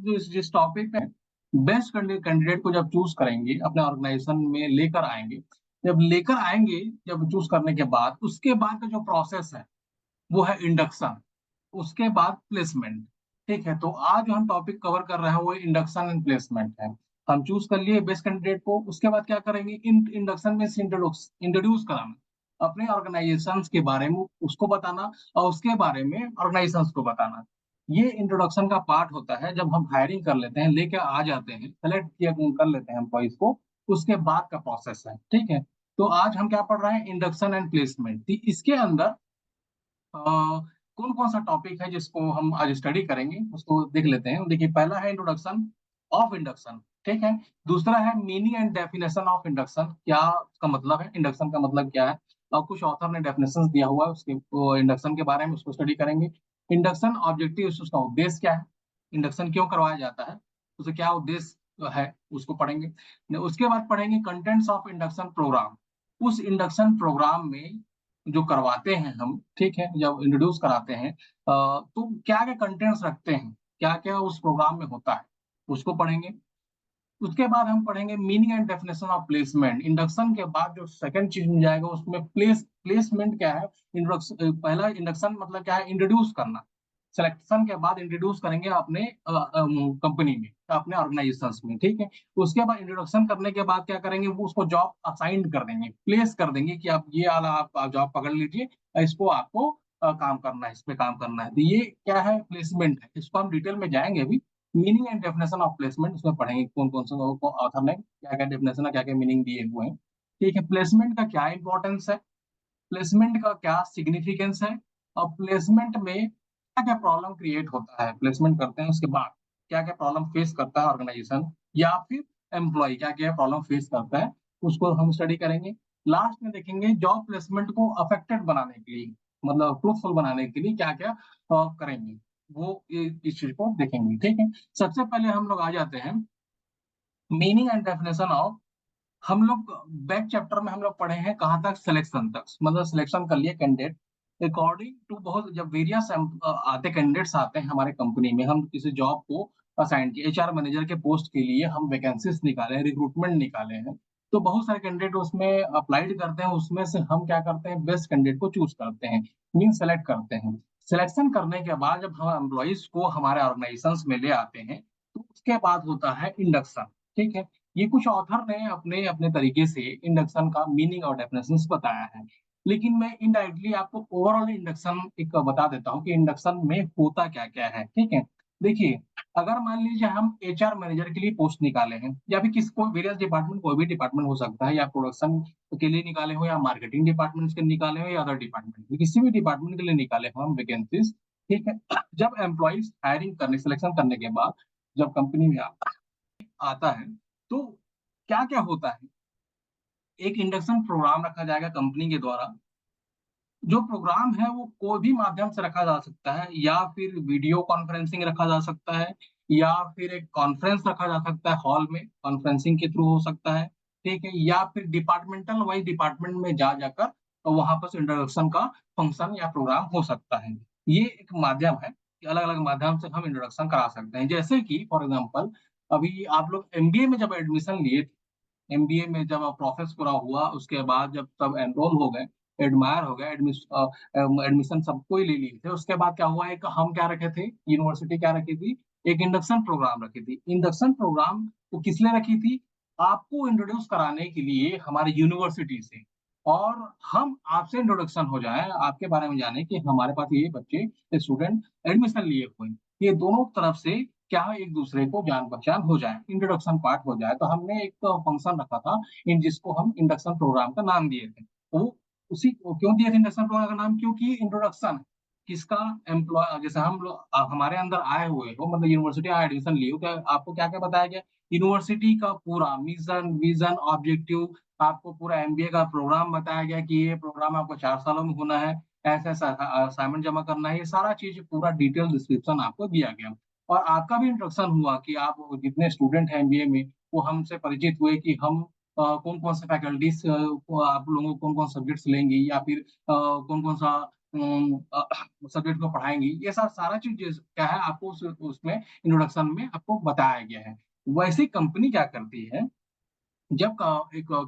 जो जिस टॉपिक पे बेस्ट कैंडिडेट को जब चूज करेंगे अपने ऑर्गेनाइजेशन में लेकर आएंगे, जब लेकर आएंगे, जब चूज करने के बाद उसके बाद का जो प्रोसेस है वो है इंडक्शन, उसके बाद प्लेसमेंट। ठीक है, तो आज जो हम टॉपिक कवर कर रहे हैं वो इंडक्शन एंड प्लेसमेंट है। हम चूज कर लिए बेस्ट कैंडिडेट को, उसके बाद क्या करेंगे, इंडक्शन में इंट्रोड्यूस कराना अपने ऑर्गेनाइजेशन के बारे में, उसको बताना, और उसके बारे में ऑर्गेनाइजेशन को बताना। ये इंट्रोडक्शन का पार्ट होता है जब हम हायरिंग कर लेते हैं, लेके आ जाते हैं, सेलेक्ट किया कर लेते हैं एम्प्लॉइज को, उसके बाद का प्रोसेस है। ठीक है, तो आज हम क्या पढ़ रहे हैं, इंडक्शन एंड प्लेसमेंट। इसके अंदर कौन कौन सा टॉपिक है जिसको हम आज स्टडी करेंगे उसको देख लेते हैं। देखिए, पहला है इंट्रोडक्शन ऑफ इंडक्शन। ठीक है, दूसरा है meaning and definition of induction, क्या उसका मतलब है, इंडक्शन का मतलब क्या है, और कुछ ऑथर ने डेफिनेशन दिया हुआ है उसके इंडक्शन के बारे में, उसको स्टडी करेंगे। इंडक्शन ऑब्जेक्टिव, उसका उद्देश्य क्या है, इंडक्शन क्यों करवाया जाता है, उसे क्या उद्देश्य है, उसको पढ़ेंगे। उसके बाद पढ़ेंगे कंटेंट्स ऑफ इंडक्शन प्रोग्राम, उस इंडक्शन प्रोग्राम में जो करवाते हैं हम, ठीक है, जब इंट्रोड्यूस कराते हैं तो क्या क्या कंटेंट्स रखते हैं, क्या क्या उस प्रोग्राम में होता है, उसको पढ़ेंगे। उसके बाद हम पढ़ेंगे meaning and definition of placement. Induction के बाद जो सेकंड चीज मिल जाएगा उसमें प्लेसमेंट क्या है। इंट्रोडक्शन, पहला इंडक्शन मतलब क्या है, इंट्रोड्यूस करना। सिलेक्शन के बाद इंट्रोड्यूस करेंगे अपने कंपनी में, अपने ऑर्गेनाइजेशन में। ठीक है, उसके बाद इंट्रोडक्शन करने के बाद क्या करेंगे, वो उसको जॉब असाइन कर देंगे, प्लेस कर देंगे कि आप ये वाला आप जॉब पकड़ लीजिए, इसको आपको काम करना है, इस पे काम करना है। तो ये क्या है, प्लेसमेंट है। इसको हम डिटेल में जाएंगे अभी। Meaning and definition of placement उसमें पढ़ेंगे कौन कौन से ऑथर ने क्या क्या डेफिनेशन, क्या क्या मीनिंग दिए हुए हैं। ठीक है, प्लेसमेंट का क्या इंपॉर्टेंस है, प्लेसमेंट का क्या सिग्निफिकेंस है, और प्लेसमेंट में क्या क्या प्रॉब्लम क्रिएट होता है, प्लेसमेंट करते हैं उसके बाद क्या क्या प्रॉब्लम फेस करता है ऑर्गेनाइजेशन या फिर एम्प्लॉय, क्या क्या प्रॉब्लम फेस करता है, उसको हम स्टडी करेंगे। लास्ट में देखेंगे जॉब प्लेसमेंट को अफेक्टेड बनाने के लिए, मतलब ट्रूथफुल बनाने के लिए क्या क्या करेंगे, वो इस चीज को देखेंगे। ठीक है, सबसे पहले हम लोग आ जाते हैं मीनिंग एंड डेफिनेशन ऑफ। हम लोग बैक चैप्टर में हम लोग पढ़े हैं कहाँ तक, सिलेक्शन तक, मतलब सिलेक्शन कर लिए कैंडिडेट अकॉर्डिंग टू, बहुत जब वेरियस आते कैंडिडेट्स आते हैं हमारे कंपनी में, हम किसी जॉब को असाइन किए, एचआर मैनेजर के पोस्ट के लिए हम वैकेंसीज निकाले हैं, रिक्रूटमेंट निकाले हैं, तो बहुत सारे कैंडिडेट उसमें अप्लाइड करते हैं, उसमें से हम क्या करते हैं, बेस्ट कैंडिडेट को चूज करते हैं, मीन सेलेक्ट करते हैं। सिलेक्शन करने के बाद जब हम एम्प्लॉइज को हमारे ऑर्गेनाइजेशन में ले आते हैं, तो उसके बाद होता है इंडक्शन। ठीक है, ये कुछ ऑथर ने अपने अपने तरीके से इंडक्शन का मीनिंग और डेफिनेशन बताया है, लेकिन मैं इनडायरेक्टली आपको ओवरऑल इंडक्शन एक बता देता हूँ कि इंडक्शन में होता क्या क्या है। ठीक है, देखिए, अगर मान लीजिए हम एचआर मैनेजर के लिए पोस्ट निकाले हैं, या फिर किसी को वेरियस डिपार्टमेंट, कोई भी डिपार्टमेंट हो सकता है, या प्रोडक्शन के लिए निकाले हो, या मार्केटिंग डिपार्टमेंट के निकाले हो, या अदर डिपार्टमेंट, किसी भी डिपार्टमेंट के लिए निकाले हो हम वैकेंसीज। ठीक है, जब एम्प्लॉइज हायरिंग करने, सिलेक्शन करने के बाद जब कंपनी में आता है, तो क्या क्या होता है, एक इंडक्शन प्रोग्राम रखा जाएगा कंपनी के द्वारा। जो प्रोग्राम है वो कोई भी माध्यम से रखा जा सकता है, या फिर वीडियो कॉन्फ्रेंसिंग रखा जा सकता है, या फिर एक कॉन्फ्रेंस रखा जा सकता है हॉल में, कॉन्फ्रेंसिंग के थ्रू हो सकता है। ठीक है, या फिर डिपार्टमेंटल वाइज डिपार्टमेंट में जा जाकर तो वहां पर इंट्रोडक्शन का फंक्शन या प्रोग्राम हो सकता है। ये एक माध्यम है कि अलग अलग माध्यम से हम इंट्रोडक्शन करा सकते हैं। जैसे कि फॉर एग्जाम्पल, अभी आप लोग एमबीए में जब एडमिशन लिए, एमबीए में जब प्रोसेस पूरा हुआ, उसके बाद जब सब एनरोल हो गए, एडमायर हो गए, एडमिशन सबको ही ले लिए थे, उसके बाद क्या हुआ, एक हम क्या रखे थे, यूनिवर्सिटी क्या रखी थी, एक इंडक्शन प्रोग्राम रखी थी। इंडक्शन प्रोग्राम को किस लिए रखी थी, आपको इंट्रोड्यूस कराने के लिए हमारे यूनिवर्सिटी से, और हम आपसे इंट्रोडक्शन हो जाए, आपके बारे में जाने कि हमारे पास ये बच्चे स्टूडेंट एडमिशन लिए हुए हैं, ये दोनों तरफ से क्या एक दूसरे को जान पहचान हो जाए, इंट्रोडक्शन पार्ट हो जाए। तो हमने एक फंक्शन रखा था इन जिसको हम इंडक्शन प्रोग्राम का नाम दिए थे। तो वो उसी को क्यों दिया था इंडक्शन प्रोग्राम का नाम, क्योंकि इंट्रोडक्शन किसका, एम्प्लॉय, जैसे हम लोग हमारे अंदर आए हुए हो, मतलब यूनिवर्सिटी आए एडमिशन लिए हो, क्या आपको क्या क्या बताया गया, यूनिवर्सिटी का पूरा मिशन विजन ऑब्जेक्टिव, आपको पूरा एमबीए का प्रोग्राम बताया गया कि ये प्रोग्राम आपको 4 सालों में होना है, ऐसा ऐसा असाइनमेंट जमा करना है, ये सारा चीज पूरा डिटेल डिस्क्रिप्शन आपको दिया गया। और आपका भी इंट्रोडक्शन हुआ कि आप जितने स्टूडेंट हैं एमबीए में, वो हमसे परिचित हुए कि हम कौन कौन से फैकल्टीज आप लोगों को कौन कौन सब्जेक्ट्स लेंगे, या फिर कौन कौन सा सब्जेक्ट को पढ़ाएँगी, ये सारा चीज़ क्या है आपको उसमें इंट्रोडक्शन में आपको बताया गया है। वैसे ही कंपनी क्या करती है, जब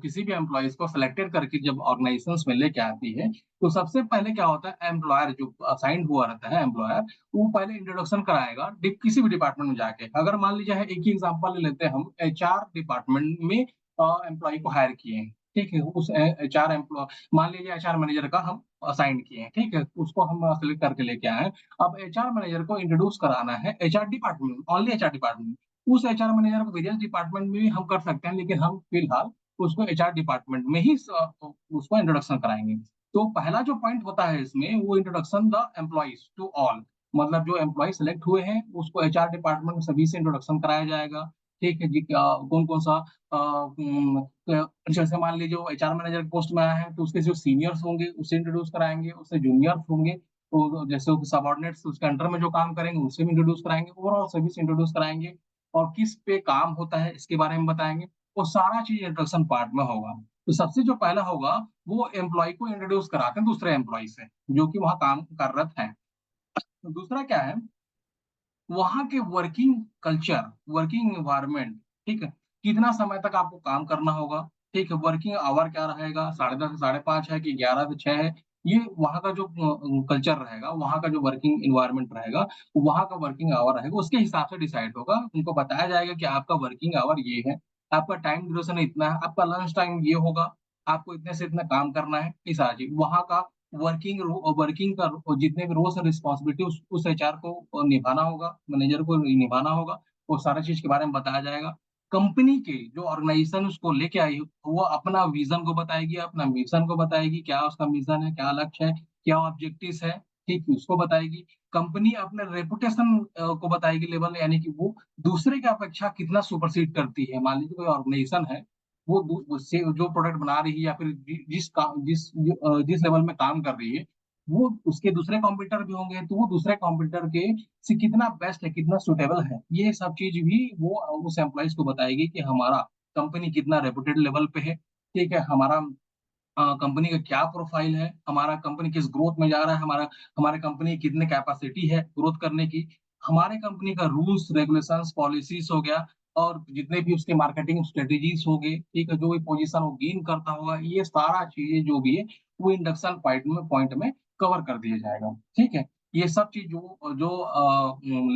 किसी भी एम्प्लॉइज़ को सिलेक्टेड करके जब ऑर्गेनाइज़ेशंस में लेके आती है, तो सबसे पहले क्या होता है, एम्प्लॉयर जो असाइन्ड हुआ रहता है एम्प्लॉयर, वो पहले इंट्रोडक्शन कराएगा किसी भी डिपार्टमेंट में जाके। अगर मान लीजिए एक ही एग्जांपल ले लेते हैं हम, एचआर डिपार्टमेंट में एम्प्लॉयी को हायर किए हैं, ठीक है? उस एचआर एम्प्लॉय मान लीजिए एचआर मैनेजर का हम असाइन किए हैं, ठीक है? उसको हम सेलेक्ट करके लेके आए हैं। अब एचआर मैनेजर को इंट्रोड्यूस कराना है HR department, only HR department. उस एचआर मैनेजर को वेरियस डिपार्टमेंट में भी हम कर सकते हैं, लेकिन हम फिलहाल उसको एचआर डिपार्टमेंट में ही उसको इंट्रोडक्शन कराएंगे। तो पहला जो पॉइंट होता है इसमें, वो introduction the employees to all, मतलब जो एम्प्लॉय सेलेक्ट हुए हैं उसको एचआर डिपार्टमेंट में सभी से इंट्रोडक्शन कराया जाएगा। ठीक है जी, कौन कौन सा जैसे मान लीजिए वो एचआर मैनेजर पोस्ट में आया है, तो उसके जो सीनियर्स होंगे उससे इंट्रोड्यूस कराएंगे, उससे जूनियर्स होंगे तो जैसे सबॉर्डिनेट्स उसके अंडर में जो काम करेंगे उनसे भी इंट्रोड्यूस कराएंगे, ओवरऑल सभी से इंट्रोड्यूस कराएंगे। और किस पे काम होता है इसके बारे में बताएँगे। वो सारा चीज़ इंट्रोडक्शन पार्ट में होगा। तो सबसे जो पहला होगा, वो एम्प्लॉयी को इंट्रोड्यूस कराते हैं दूसरे एम्प्लॉयी से, जो कि वहाँ काम कार्यरत हैं। तो दूसरा क्या है, वहाँ के वर्किंग कल्चर, वर्किंग एनवायरनमेंट, ठीक है? कितना समय तक आपको काम करना होगा, ठीक है? वर्किंग आवर क्या रहेगा, 10:30 से 5:30 है कि 11 से 6 है? ये वहाँ का जो कल्चर रहेगा, वहाँ का जो वर्किंग एनवायरनमेंट रहेगा, वहाँ का वर्किंग आवर रहेगा, उसके हिसाब से डिसाइड होगा। उनको बताया जाएगा कि आपका वर्किंग आवर ये है, आपका टाइम ड्यूरेशन इतना है, आपका लंच टाइम ये होगा, आपको इतने से इतना काम करना है, ये सारी चीज़। वहाँ का वर्किंग का जितने भी रोल्स एंड रिस्पॉन्सिबिलिटी उस एचआर को निभाना होगा, मैनेजर को निभाना होगा, वो सारा चीज़ के बारे में बताया जाएगा। कंपनी के जो ऑर्गेनाइज़ेशन उसको लेके आई, वो अपना विज़न को बताएगी, अपना मिशन को बताएगी, क्या उसका मिशन है, क्या लक्ष्य है, क्या ऑब्जेक्टिव्स है, ठीक है? उसको बताएगी। कंपनी अपने रेपुटेशन को बताएगी लेवल, यानी कि वो दूसरे की अपेक्षा कितना सुपरसीड करती है। मान लीजिए कोई ऑर्गेनाइज़ेशन है, वो उससे जो प्रोडक्ट बना रही है या फिर जिस लेवल में काम कर रही है, वो उसके दूसरे कॉम्पिटिटर भी होंगे, तो वो दूसरे कॉम्पिटिटर के से कितना बेस्ट है, कितना सूटेबल है। ये सब चीज़ भी वो उस एम्प्लॉइज़ को बताएगी कि हमारा कंपनी कितना रेपुटेड लेवल पे है, ठीक है? हमारा कंपनी का क्या प्रोफाइल है, हमारा कंपनी किस ग्रोथ में जा रहा है, हमारे कंपनी की कितनी कैपेसिटी है ग्रोथ करने की, हमारे कंपनी का रूल्स, रेगुलेशंस, पॉलिसीज़ हो गया और जितने भी उसके मार्केटिंग स्ट्रेटेजीज़ हो गए, ठीक है? जो भी पोज़ीशन वो गेन करता होगा, ये सारा चीज़ें जो भी है, वो इंडक्शन पॉइंट में कवर कर दिया जाएगा, ठीक है? ये सब चीज़ जो जो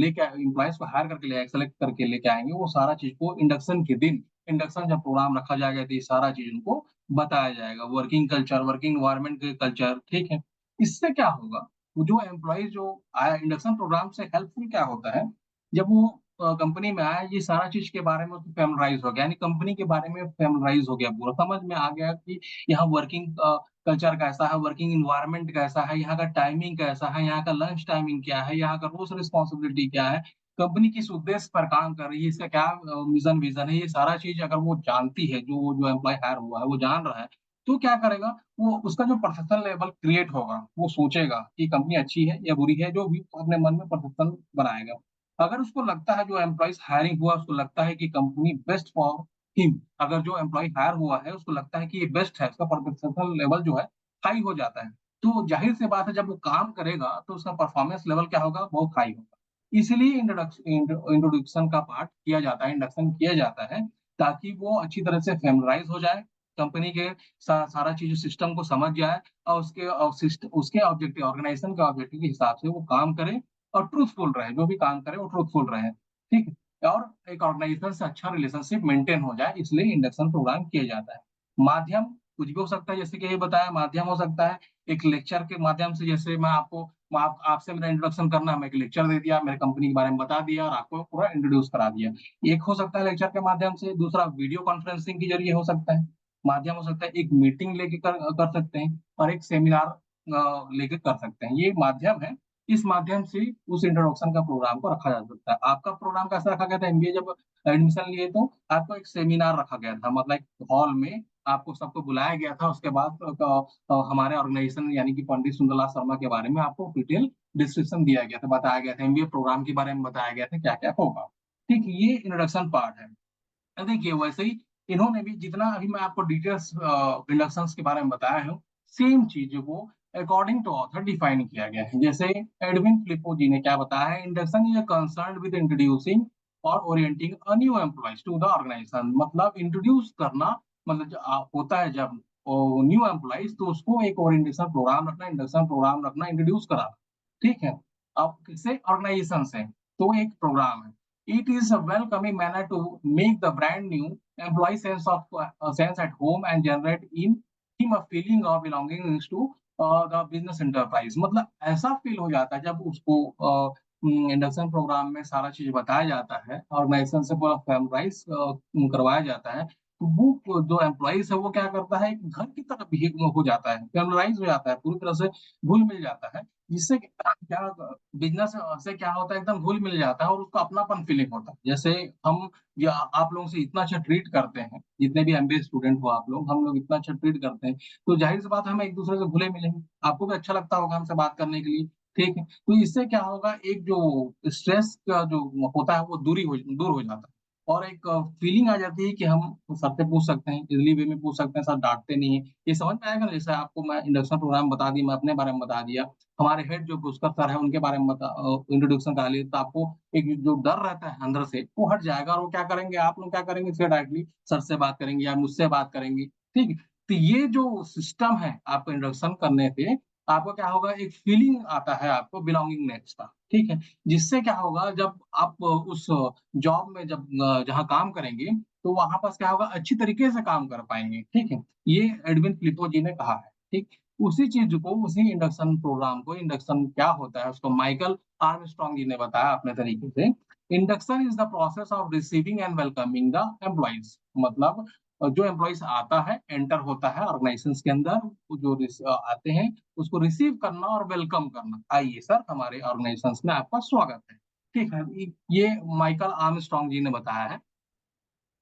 लेके एम्प्लॉइज़ को हायर करके सेलेक्ट करके लेके आएँगे, वो सारा चीज़ को इंडक्शन के दिन, इंडक्शन जब प्रोग्राम रखा जाएगा, तो ये सारा चीज़ उनको बताया जाएगा, वर्किंग कल्चर, वर्किंग एनवायरनमेंट के कल्चर, ठीक है? इससे क्या होगा, वो जो एम्प्लॉयी जो आया इंडक्शन प्रोग्राम से हेल्पफुल क्या होता है, जब वो कंपनी में आया, ये सारा चीज़ के बारे में उसको फ़ैमिलियराइज़ हो गया, यानी कंपनी के बारे में फ़ैमिलियराइज़ हो गया पूरा, समझ में आ गया कि यहाँ वर्किंग कल्चर कैसा है, वर्किंग एनवायरनमेंट कैसा है, यहाँ का टाइमिंग कैसा है, यहाँ का लंच टाइमिंग क्या है, यहाँ का रोल्स रिस्पॉन्सिबिलिटी क्या है, कंपनी किस उद्देश्य पर काम कर रही है, इसका क्या मिशन विज़न है, ये सारा चीज़ अगर वो जानती है, जो एम्प्लॉयी हायर हुआ है, वो जान रहा है, तो क्या करेगा, वो उसका जो परसेप्शन लेवल क्रिएट होगा, वो सोचेगा कि कंपनी अच्छी है या बुरी है, जो भी अपने मन में परसेप्शन बनाएगा। अगर उसको लगता है, जो एम्प्लॉइज़ हायरिंग हुआ, उसको लगता है कि कंपनी बेस्ट फॉर हिम, अगर जो एम्प्लॉयी हायर हुआ है, उसको लगता है कि ये बेस्ट है, उसका परसेप्शन लेवल जो है, हाई हो जाता है। तो ज़ाहिर-सी बात है, जब वो काम करेगा, तो उसका परफॉर्मेंस लेवल क्या होगा, बहुत हाई होगा। इसलिए इंट्रोडक्शन का पार्ट किया जाता है, इंडक्शन किया जाता है, ताकि वो अच्छी तरह से फ़ैमिलियराइज़ हो जाए, कंपनी के सारा चीज़ सिस्टम को समझ जाए और उसके ऑब्जेक्टिव, ऑर्गेनाइज़ेशन के ऑब्जेक्टिव के हिसाब से वो काम करे और ट्रूथफुल रहे, जो भी काम करे वो ट्रूथफुल रहे, ठीक है? और एक ऑर्गेनाइज़ेशन से अच्छा रिलेशनशिप मेंटेन हो जाए, इसलिए इंडक्शन प्रोग्राम किया जाता है। माध्यम कुछ भी हो सकता है, जैसे कि ये बताया, माध्यम हो सकता है, एक लेक्चर के माध्यम से, जैसे मैं आपसे मेरा इंट्रोडक्शन करना है, मैं एक लेक्चर दे दिया, मेरे कंपनी के बारे में बता दिया और आपको पूरा इंट्रोड्यूस करा दिया। एक हो सकता है लेक्चर के माध्यम से, दूसरा वीडियो कॉन्फ्रेंसिंग के ज़रिए हो सकता है, माध्यम हो सकता है, एक मीटिंग लेके कर सकते हैं और एक सेमिनार लेके कर सकते हैं। ये माध्यम है, इस माध्यम से उस इंट्रोडक्शन का प्रोग्राम को रखा जा सकता है। आपका प्रोग्राम कैसा रखा गया था, एमबीए जब एडमिशन लिए, तो आपको एक सेमिनार रखा गया था, मतलब एक हॉल में आपको सबको बुलाया गया था। उसके बाद हमारे ऑर्गेनाइजेशन यानी कि पंडित सुंदरलाल शर्मा के बारे में आपको डिटेल डिस्क्रिप्शन दिया गया था, बताया गया था, एमबीए प्रोग्राम के बारे में बताया गया था, क्या-क्या होगा। ठीक, ये इंट्रोडक्शन पार्ट है। देखिए, वैसे ही इन्होंने भी जितना अभी मैं आपको डिटेल्स इंडक्शंस के बारे में बताया हूँ, सेम चीज़ वो अकॉर्डिंग टू ऑथर डिफाइन किया गया है। जैसे एडविन फिलिपो जी ने क्या बताया है, induction is concern with introducing और orienting a new employees to the organisation. मतलब इंट्रोड्यूस करना, मतलब होता है जब न्यू एम्प्लॉयज, तो उसको एक ओरिएंटेशन प्रोग्राम रखना, इंडक्शन प्रोग्राम रखना, इंट्रोड्यूस कराना। ठीक है, अब किससे, ऑर्गेनाइजेशन से, तो एक प्रोग्राम है। It is a welcoming manner to make the brand new employee sense at home and generate in him a feeling of belonging to the business enterprise. मतलब ऐसा फील हो जाता है जब उसको इंडक्शन प्रोग्राम में सारा चीज बताया जाता है, ऑर्गेनाइजेशन से पूरा फैमिलाइज करवाया जाता है, तो वो जो एम्प्लॉइज है वो क्या करता है, एक घर की तरह बिहेव हो जाता है, फैमिलाइज हो जाता है, पूरी तरह से घुल मिल जाता है। जिससे क्या, बिजनेस से क्या होता है, एकदम घुल मिल जाता है और उसको अपनापन फीलिंग होता है। जैसे हम या आप लोगों से इतना अच्छा ट्रीट करते हैं, जितने भी एमबीए स्टूडेंट हो आप लोग, हम लोग इतना अच्छा ट्रीट करते हैं, तो जाहिर सी बात है हम एक दूसरे से घुले मिलेंगे, आपको भी अच्छा लगता होगा हमसे बात करने के लिए। ठीक है, तो इससे क्या होगा, एक जो स्ट्रेस का जो होता है वो दूर हो जाता है, और एक फीलिंग आ जाती है कि हम सर से पूछ सकते हैं, इजली वे में पूछ सकते हैं, सर डांटते नहीं है। ये समझ में आएगा ना, जैसे आपको मैं इंडक्शन प्रोग्राम बता दी, मैं अपने बारे में बता दिया, हमारे हेड जो पुष्कर सर है उनके बारे में इंट्रोडक्शन करा लिया, तो आपको एक जो डर रहता है अंदर से वो हट जाएगा, और वो क्या करेंगे, आप लोग क्या करेंगे, फिर डायरेक्टली सर से बात करेंगे या मुझसे बात करेंगे। ठीक है, तो ये जो सिस्टम है आपको इंट्रोडक्शन करने से, आपको क्या होगा, एक फीलिंग आता है आपको बिलोंगिंगनेस का। ठीक है, जिससे क्या होगा, जब आप उस जॉब में जब जहाँ काम करेंगे, तो वहां पर क्या होगा, अच्छी तरीके से काम कर पाएंगे। ठीक है, ये एडविन फिलिपो जी ने कहा है। ठीक, उसी चीज को, उसी इंडक्शन प्रोग्राम को, इंडक्शन क्या होता है उसको माइकल आर्मस्ट्रांग जी ने बताया अपने तरीके से। Induction is the process of receiving end welcoming the employees. मतलब जो एम्प्लॉइज आता है, एंटर होता है ऑर्गेनाइजेशन के अंदर, वो जो आते हैं उसको रिसीव करना और वेलकम करना, आइए सर हमारे ऑर्गेनाइजेशन में आपका स्वागत है। ठीक है, ये माइकल आर्मस्ट्रांग जी ने बताया है।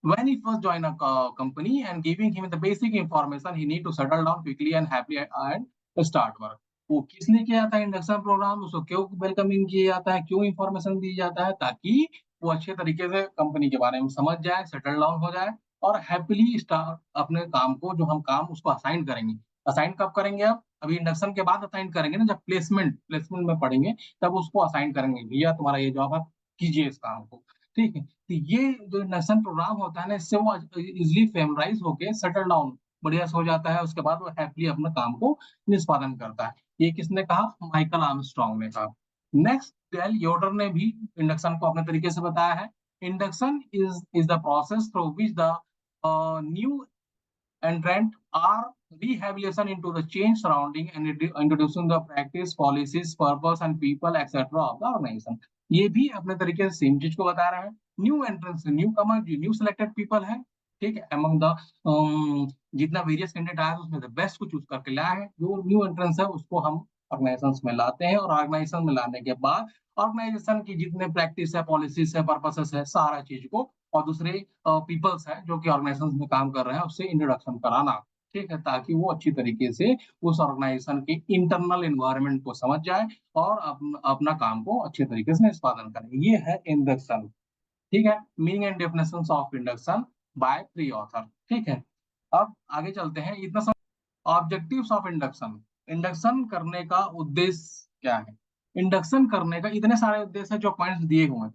When he first joined a company and giving him the basic information, he need to settle down quickly and happily and start work. वो किस लिए किया जाता है इंडक्शन प्रोग्राम, उसको क्यों वेलकमिंग किया जाता है, क्यों इंफॉर्मेशन दी जाता है, ताकि वो अच्छे तरीके से कंपनी के बारे में समझ जाए, सेटल डाउन हो जाए, और हैप्पीली स्टार्ट अपने काम को, जो हम काम उसको असाइन करेंगे। असाइन कब करेंगे, आप अभी इंडक्शन के बाद असाइन करेंगे ना, जब प्लेसमेंट में पढ़ेंगे, तब उसको असाइन करेंगे, भैया तुम्हारा ये जॉब है, कीजिए इस काम को। ठीक है, तो ये जो इंडक्शन प्रोग्राम होता है ना, इससे वो इजिली फेमराइज होके सेटल डाउन बढ़िया से हो जाता है, उसके बाद वो हैप्पीली अपने काम को निष्पादन करता है। ये किसने कहा, माइकल आर्मस्ट्रांग ने कहा। नेक्स्ट, डेल योडर ने भी इंडक्शन को अपने तरीके से बताया है। Induction is the process through which the new entrant are rehabilitation into the change surrounding and introducing the practice, policies, purpose and people etc. of the organization। ये भी अपने तरीके से सेम चीज को बता रहा है। न्यू एंट्रेंस, न्यू कमर, जो न्यू सिलेक्टेड पीपल है, ठीक है, अमंग द जितना वेरियस कैंडिडेट आया उसमें से बेस्ट को चूज करके लाया है, जो न्यू एंट्रेंस है उसको हम ऑर्गेनाइजेशन में लाते हैं, और ऑर्गेनाइजेशन में लाने के बाद ऑर्गेनाइजेशन की जितने प्रैक्टिस है, पॉलिसीज है, पर्पसेस है, सारा चीज को, और दूसरे पीपल्स है जो कि ऑर्गेनाइजेशन में काम कर रहे हैं, उससे इंट्रोडक्शन कराना। ठीक है, ताकि वो अच्छी तरीके से उस ऑर्गेनाइजेशन के इंटरनल एनवायरनमेंट को समझ जाए और अपना काम को अच्छे तरीके से निष्पादन करें। ये है इंडक्शन। ठीक है, meaning and definition of induction by three author. ठीक है, अब आगे चलते हैं। इतना सब ऑब्जेक्टिव्स ऑफ इंडक्शन, इंडक्शन करने का उद्देश्य क्या है। इंडक्शन करने का इतने सारे उद्देश्य है जो पॉइंट्स दिए हुए हैं।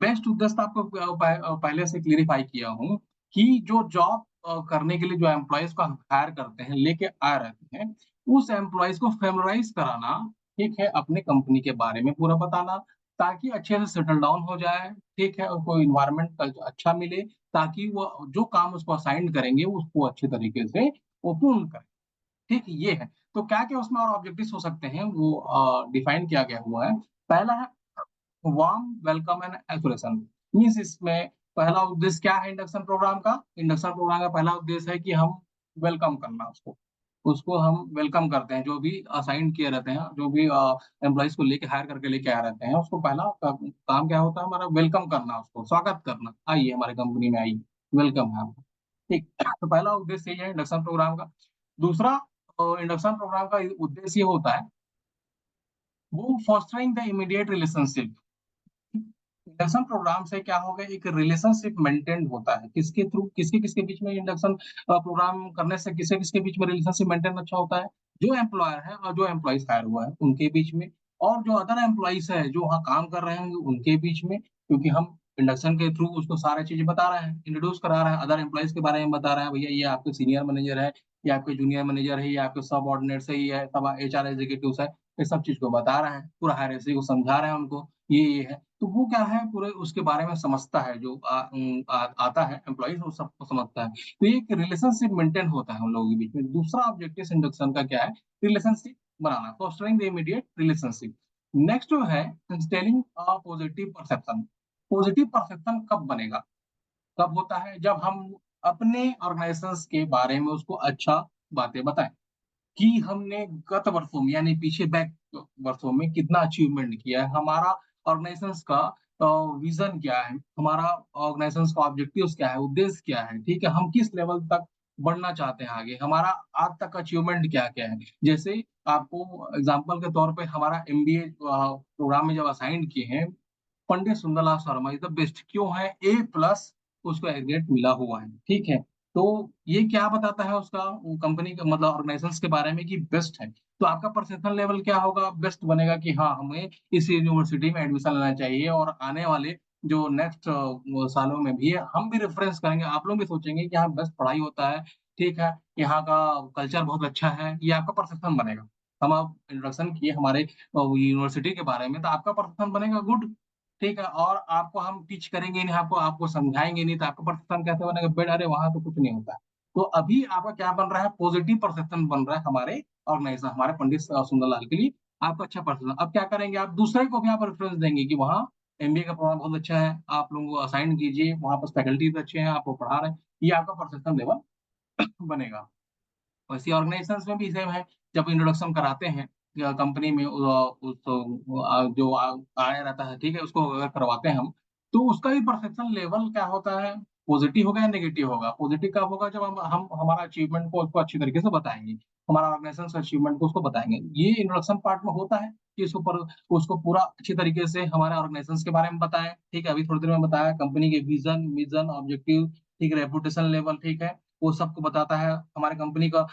बेस्ट उद्देश्य तो आपको पहले से क्लियरिफाई किया हूँ, कि जो जॉब करने के लिए जो एम्प्लॉयज को हायर करते हैं, लेके आ रहते हैं, उस एम्प्लॉयज को फेमराइज कराना। ठीक है, अपने कंपनी के बारे में पूरा बताना, ताकि अच्छे से सेटल डाउन हो जाए। ठीक है, उनको इन्वायरमेंट अच्छा मिले, ताकि वो जो काम उसको असाइन करेंगे उसको अच्छे तरीके से वो पूर्ण करें। ठीक, ये है। तो क्या क्या उसमें और ऑब्जेक्टिव्स हो सकते हैं, वो डिफाइन किया गया हुआ है। पहला है warm welcome and oscillation. Means इसमें पहला उद्देश्य क्या है इंडक्शन प्रोग्राम का, इंडक्शन प्रोग्राम का पहला उद्देश्य है कि हम वेलकम करना, उसको उसको हम वेलकम करते हैं, जो भी असाइन किए रहते हैं, जो भी एम्प्लॉइज को लेके हायर करके लेके आ रहते हैं, उसको पहला काम क्या होता है हमारा, वेलकम करना, उसको स्वागत करना, आइए हमारे कंपनी में आइए, वेलकम है आपका। ठीक, तो पहला उद्देश्य यही है इंडक्शन प्रोग्राम का। दूसरा इंडक्शन प्रोग्राम का उद्देश्य ये होता है, वो fostering the immediate relationship. Induction program से क्या होगा, एक रिलेशनशिप मेंटेन होता है, किसके थ्रू, किसके किसके बीच में इंडक्शन प्रोग्राम करने से किसके किसके बीच में रिलेशनशिप मेंटेन अच्छा होता है, जो एम्प्लॉयर है और जो एम्प्लॉइज हायर हुआ है उनके बीच में, और जो अदर एम्प्लॉइज है जो वहाँ काम कर रहे होंगे उनके बीच में, क्योंकि हम इंडक्शन के थ्रू उसको सारी चीजें बता रहे हैं, इंट्रोड्यूस करा रहे हैं, अदर एम्प्लॉइज के बारे में बता रहे हैं, भैया ये आपके सीनियर मैनेजर है, ये आपके जूनियर मैनेजर है, ये आपके सब ऑर्डिनेट्स है, ये है सब HR एग्जीक्यूटिव है, ये सब चीज को बता रहे हैं, पूरा हायरार्की को समझा रहे हैं उनको, ये है। तो वो क्या है, पूरे उसके बारे में समझता है, जो आता है एम्प्लॉइज वो सबको समझता है। तो ये एक रिलेशनशिप मेंटेन होता है हम लोगों के बीच में। दूसरा ऑब्जेक्टिव इंडक्शन का क्या है, रिलेशनशिप बनाना, fostering the immediate relationship. Next जो है, instilling a positive perception. Positive perception कब बनेगा, कब होता है, जब हम अपने ऑर्गेनाइजेशंस के बारे में उसको अच्छा बातें बताएं कि हमने गत वर्षों में यानी पीछे बैक वर्षों में कितना अचीवमेंट किया है, हमारा ऑर्गेनाइजेशंस का विजन क्या है, हमारा ऑर्गेनाइजेशंस का ऑब्जेक्टिव्स क्या है, उद्देश्य क्या है, ठीक है, हम किस लेवल तक बढ़ना चाहते हैं आगे, हमारा आज तक अचीवमेंट क्या क्या है। जैसे आपको एग्जांपल के तौर पे हमारा MBA प्रोग्राम में जब असाइन किए हैं, Pandit Sundarlal Sharma is the best, क्यों है, A+ उसको एग्रेड मिला हुआ है, ठीक है। तो ये क्या बताता है उसका, वो कंपनी का मतलब ऑर्गेनाइजेशन के बारे में कि बेस्ट है। तो आपका परसेप्शन लेवल क्या होगा, बेस्ट बनेगा कि हाँ हमें इस यूनिवर्सिटी में एडमिशन लेना चाहिए, और आने वाले जो नेक्स्ट सालों में भी है, हम भी रेफरेंस करेंगे, आप लोग भी सोचेंगे कि यहाँ बेस्ट पढ़ाई होता है, ठीक है, यहाँ का कल्चर बहुत अच्छा है, ये आपका परसेप्शन बनेगा। हम आप इंट्रोडक्शन किए हमारे यूनिवर्सिटी के बारे में, तो आपका परसेप्शन बनेगा गुड, ठीक है। और आपको हम टीच करेंगे नहीं, आपको आपको समझाएंगे नहीं, तो आपका परसेप्शन कैसे बनेगा, बेड अरे वहां तो कुछ नहीं होता है। तो अभी आपका क्या बन रहा है, पॉजिटिव परसेप्शन बन रहा है हमारे ऑर्गेनाइजेशन, हमारे पंडित सुंदरलाल के लिए आपका अच्छा परसेप्शन। अब क्या करेंगे, आप दूसरे को भी आप रेफरेंस देंगे कि वहाँ MBA का प्रोग्राम बहुत अच्छा है, आप लोगों को असाइन कीजिए, वहाँ पर फैकल्टीज अच्छे हैं, आपको पढ़ा रहे हैं, ये आपका परसेप्शन लेवल बनेगा। वैसे ऑर्गेनाइजेशंस में भी सेम है, जब इंट्रोडक्शन कराते हैं कंपनी में जो आया रहता है, ठीक है, उसको अगर करवाते हैं हम, तो उसका भी परसेप्शन लेवल क्या होता है, पॉजिटिव होगा या नेगेटिव होगा। पॉजिटिव कब होगा, जब हम हमारा अचीवमेंट को उसको अच्छी तरीके से बताएंगे, हमारा ऑर्गेनाइजेशन का अचीवमेंट को उसको बताएंगे, ये इंट्रोडक्शन पार्ट में होता है कि इसको पर उसको पूरा अच्छी तरीके से हमारे ऑर्गेनाइजेशन के बारे में बताएं, ठीक है, अभी थोड़ी देर में बताया कंपनी के विजन मिशन ऑब्जेक्टिव, ठीक है, रेपुटेशन लेवल, ठीक है, वो सबको बताता है, हमारे कंपनी का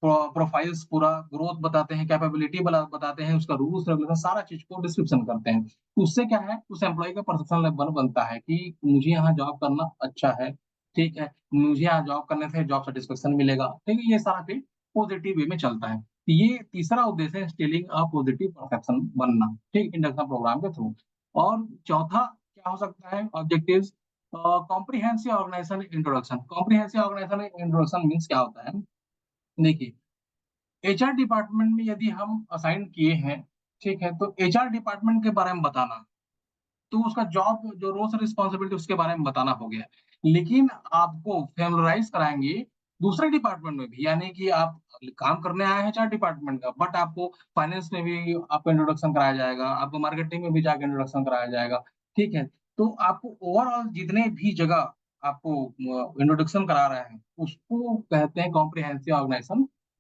प्रोफाइल्स पूरा ग्रोथ बताते हैं, कैपेबिलिटी बताते हैं, उसका रूल्स रेगुलेशन सारा चीज को डिस्क्रिप्शन करते हैं। तो उससे क्या है, उस एम्प्लॉय का परसेप्शन लेवल बनता है कि मुझे यहाँ जॉब करना अच्छा है, ठीक है, मुझे यहाँ जॉब करने से जॉब सेटिस्फेक्शन मिलेगा, ठीक है, ये सारा चीज पॉजिटिव वे में चलता है। तो ये तीसरा उद्देश्य है, इंस्टिलिंग अ पॉजिटिव परसेप्शन बनना, ठीक, इंडक्शन प्रोग्राम के थ्रू। और चौथा क्या हो सकता है objective, comprehensive organization introduction. Comprehensive organization introduction means क्या होता है, देखिए, HR डिपार्टमेंट में यदि हम असाइन किए हैं, ठीक है, तो HR डिपार्टमेंट के बारे में बताना, तो उसका जॉब जो रोल्स रिस्पॉन्सिबिलिटी उसके बारे में बताना हो गया। लेकिन आपको फैमिलराइज कराएंगे दूसरे डिपार्टमेंट में भी, यानी कि आप काम करने आए हैं HR डिपार्टमेंट का, बट आपको फाइनेंस में भी आपको इंट्रोडक्शन कराया जाएगा, आपको मार्केटिंग में भी जाकर इंट्रोडक्शन कराया जाएगा, ठीक है। तो आपको ओवरऑल जितने भी जगह आपको इंट्रोडक्शन करा रहे हैं, उसको कहते हैं कॉम्प्रिहेंसिव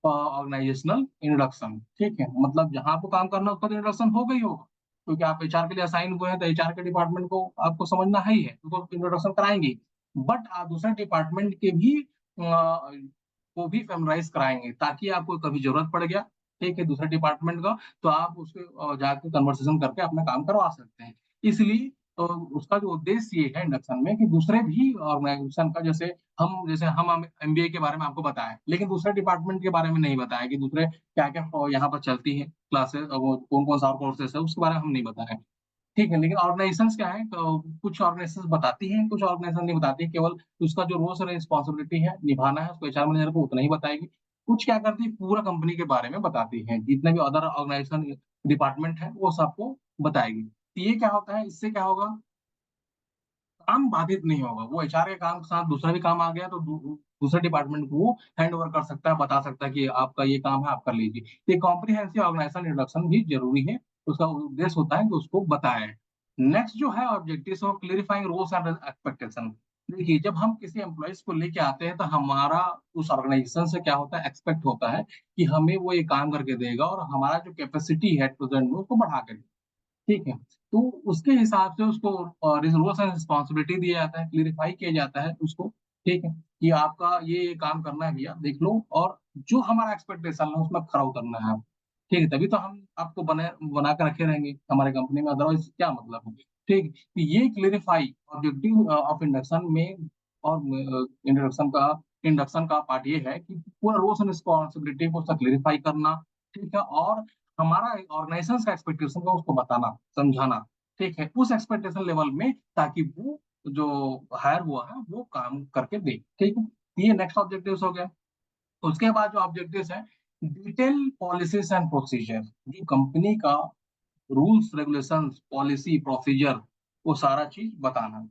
ऑर्गेनाइजेशनल इंट्रोडक्शन, ठीक है, मतलब जहां आपको काम करना है उसका तो इंट्रोडक्शन हो गई होगा, क्योंकि आप HR के लिए असाइन हुए हैं, तो HR के डिपार्टमेंट को आपको समझना है ही है, तो इंट्रोडक्शन कराएंगे। बट आप दूसरे डिपार्टमेंट के भी को भी फेमराइज कराएंगे, ताकि आपको कभी जरूरत पड़ गया, ठीक है, दूसरे डिपार्टमेंट का, तो आप उसके जाके कन्वर्सेशन करके अपना काम करवा सकते हैं। इसलिए तो उसका जो उद्देश्य ये है इंडक्शन में कि दूसरे भी ऑर्गेनाइजेशन का, जैसे हम MBA के बारे में आपको बताएं, लेकिन दूसरे डिपार्टमेंट के बारे में नहीं बताया कि दूसरे क्या क्या यहाँ पर चलती है क्लासेस, वो कौन कौन सा और कोर्सेस है, उसके बारे में हम नहीं बताएं, ठीक है। लेकिन ऑर्गेनाइजेशंस क्या है, तो कुछ ऑर्गेनाइजेशंस बताती हैं, कुछ ऑर्गेनाइजेशन नहीं बताती, केवल उसका जो रोल्स और रिस्पॉन्सिबिलिटी है निभाना है उसको HR मैनेजर को उतना ही बताएगी। कुछ क्या करती है, पूरा कंपनी के बारे में बताती है, जितने भी अदर ऑर्गेनाइजेशन डिपार्टमेंट है वो सबको बताएगी। तो ये क्या होता है, इससे क्या होगा, काम बाधित नहीं होगा, वो HR के काम के साथ दूसरा भी काम आ गया तो दूसरे डिपार्टमेंट को वो हैंड ओवर कर सकता है, बता सकता है कि आपका ये काम है, आप कर लीजिए। तो ये कॉम्प्रिहेंसिव ऑर्गेनाइजेशन इंट्रोडक्शन भी जरूरी है, उसका उद्देश्य होता है कि उसको बताएं। नेक्स्ट जो है ऑब्जेक्टिव, क्लियरिफाइंग रोल्स एंड एक्सपेक्टेशन। देखिए, जब हम किसी एम्प्लॉयज को लेके आते हैं, तो हमारा उस ऑर्गेनाइजेशन से क्या होता है, एक्सपेक्ट होता है कि हमें वो ये काम करके देगा, और हमारा जो कैपेसिटी है प्रेजेंट में उसको बढ़ा के, ठीक है। तो उसके हिसाब से उसको रोल्स एंड रिस्पॉन्सिबिलिटी दिया जाता है, क्लियरिफाई किया जाता है उसको, ठीक है। कि आपका ये काम करना है भैया, देख लो, और जो हमारा एक्सपेक्टेशन है उसमें खरा उतरना है आप। ठीक है, तभी तो हम आपको बना के रखे रहेंगे हमारे कंपनी में, अदरवाइज क्या मतलब है। ठीक, तो ये क्लेरिफाई ऑब्जेक्टिव ऑफ इंडक्शन में, और इंडक्शन का पार्ट ये है कि पूरा रोल्स एंड रिस्पॉन्सिबिलिटी को क्लेरिफाई करना। ठीक है, और हमारा ऑर्गेनाइजेशन का एक्सपेक्टेशन को उसको बताना, समझाना। ठीक है, उस एक्सपेक्टेशन लेवल में, ताकि वो जो हायर हुआ है वो काम करके दे। ठीक है, ये नेक्स्ट ऑब्जेक्टिव हो गया। उसके बाद जो ऑब्जेक्टिव्स है, डिटेल पॉलिसीज एंड प्रोसीजर, जो कंपनी का रूल्स रेगुलेशंस पॉलिसी प्रोसीजर, वो सारा चीज बताना।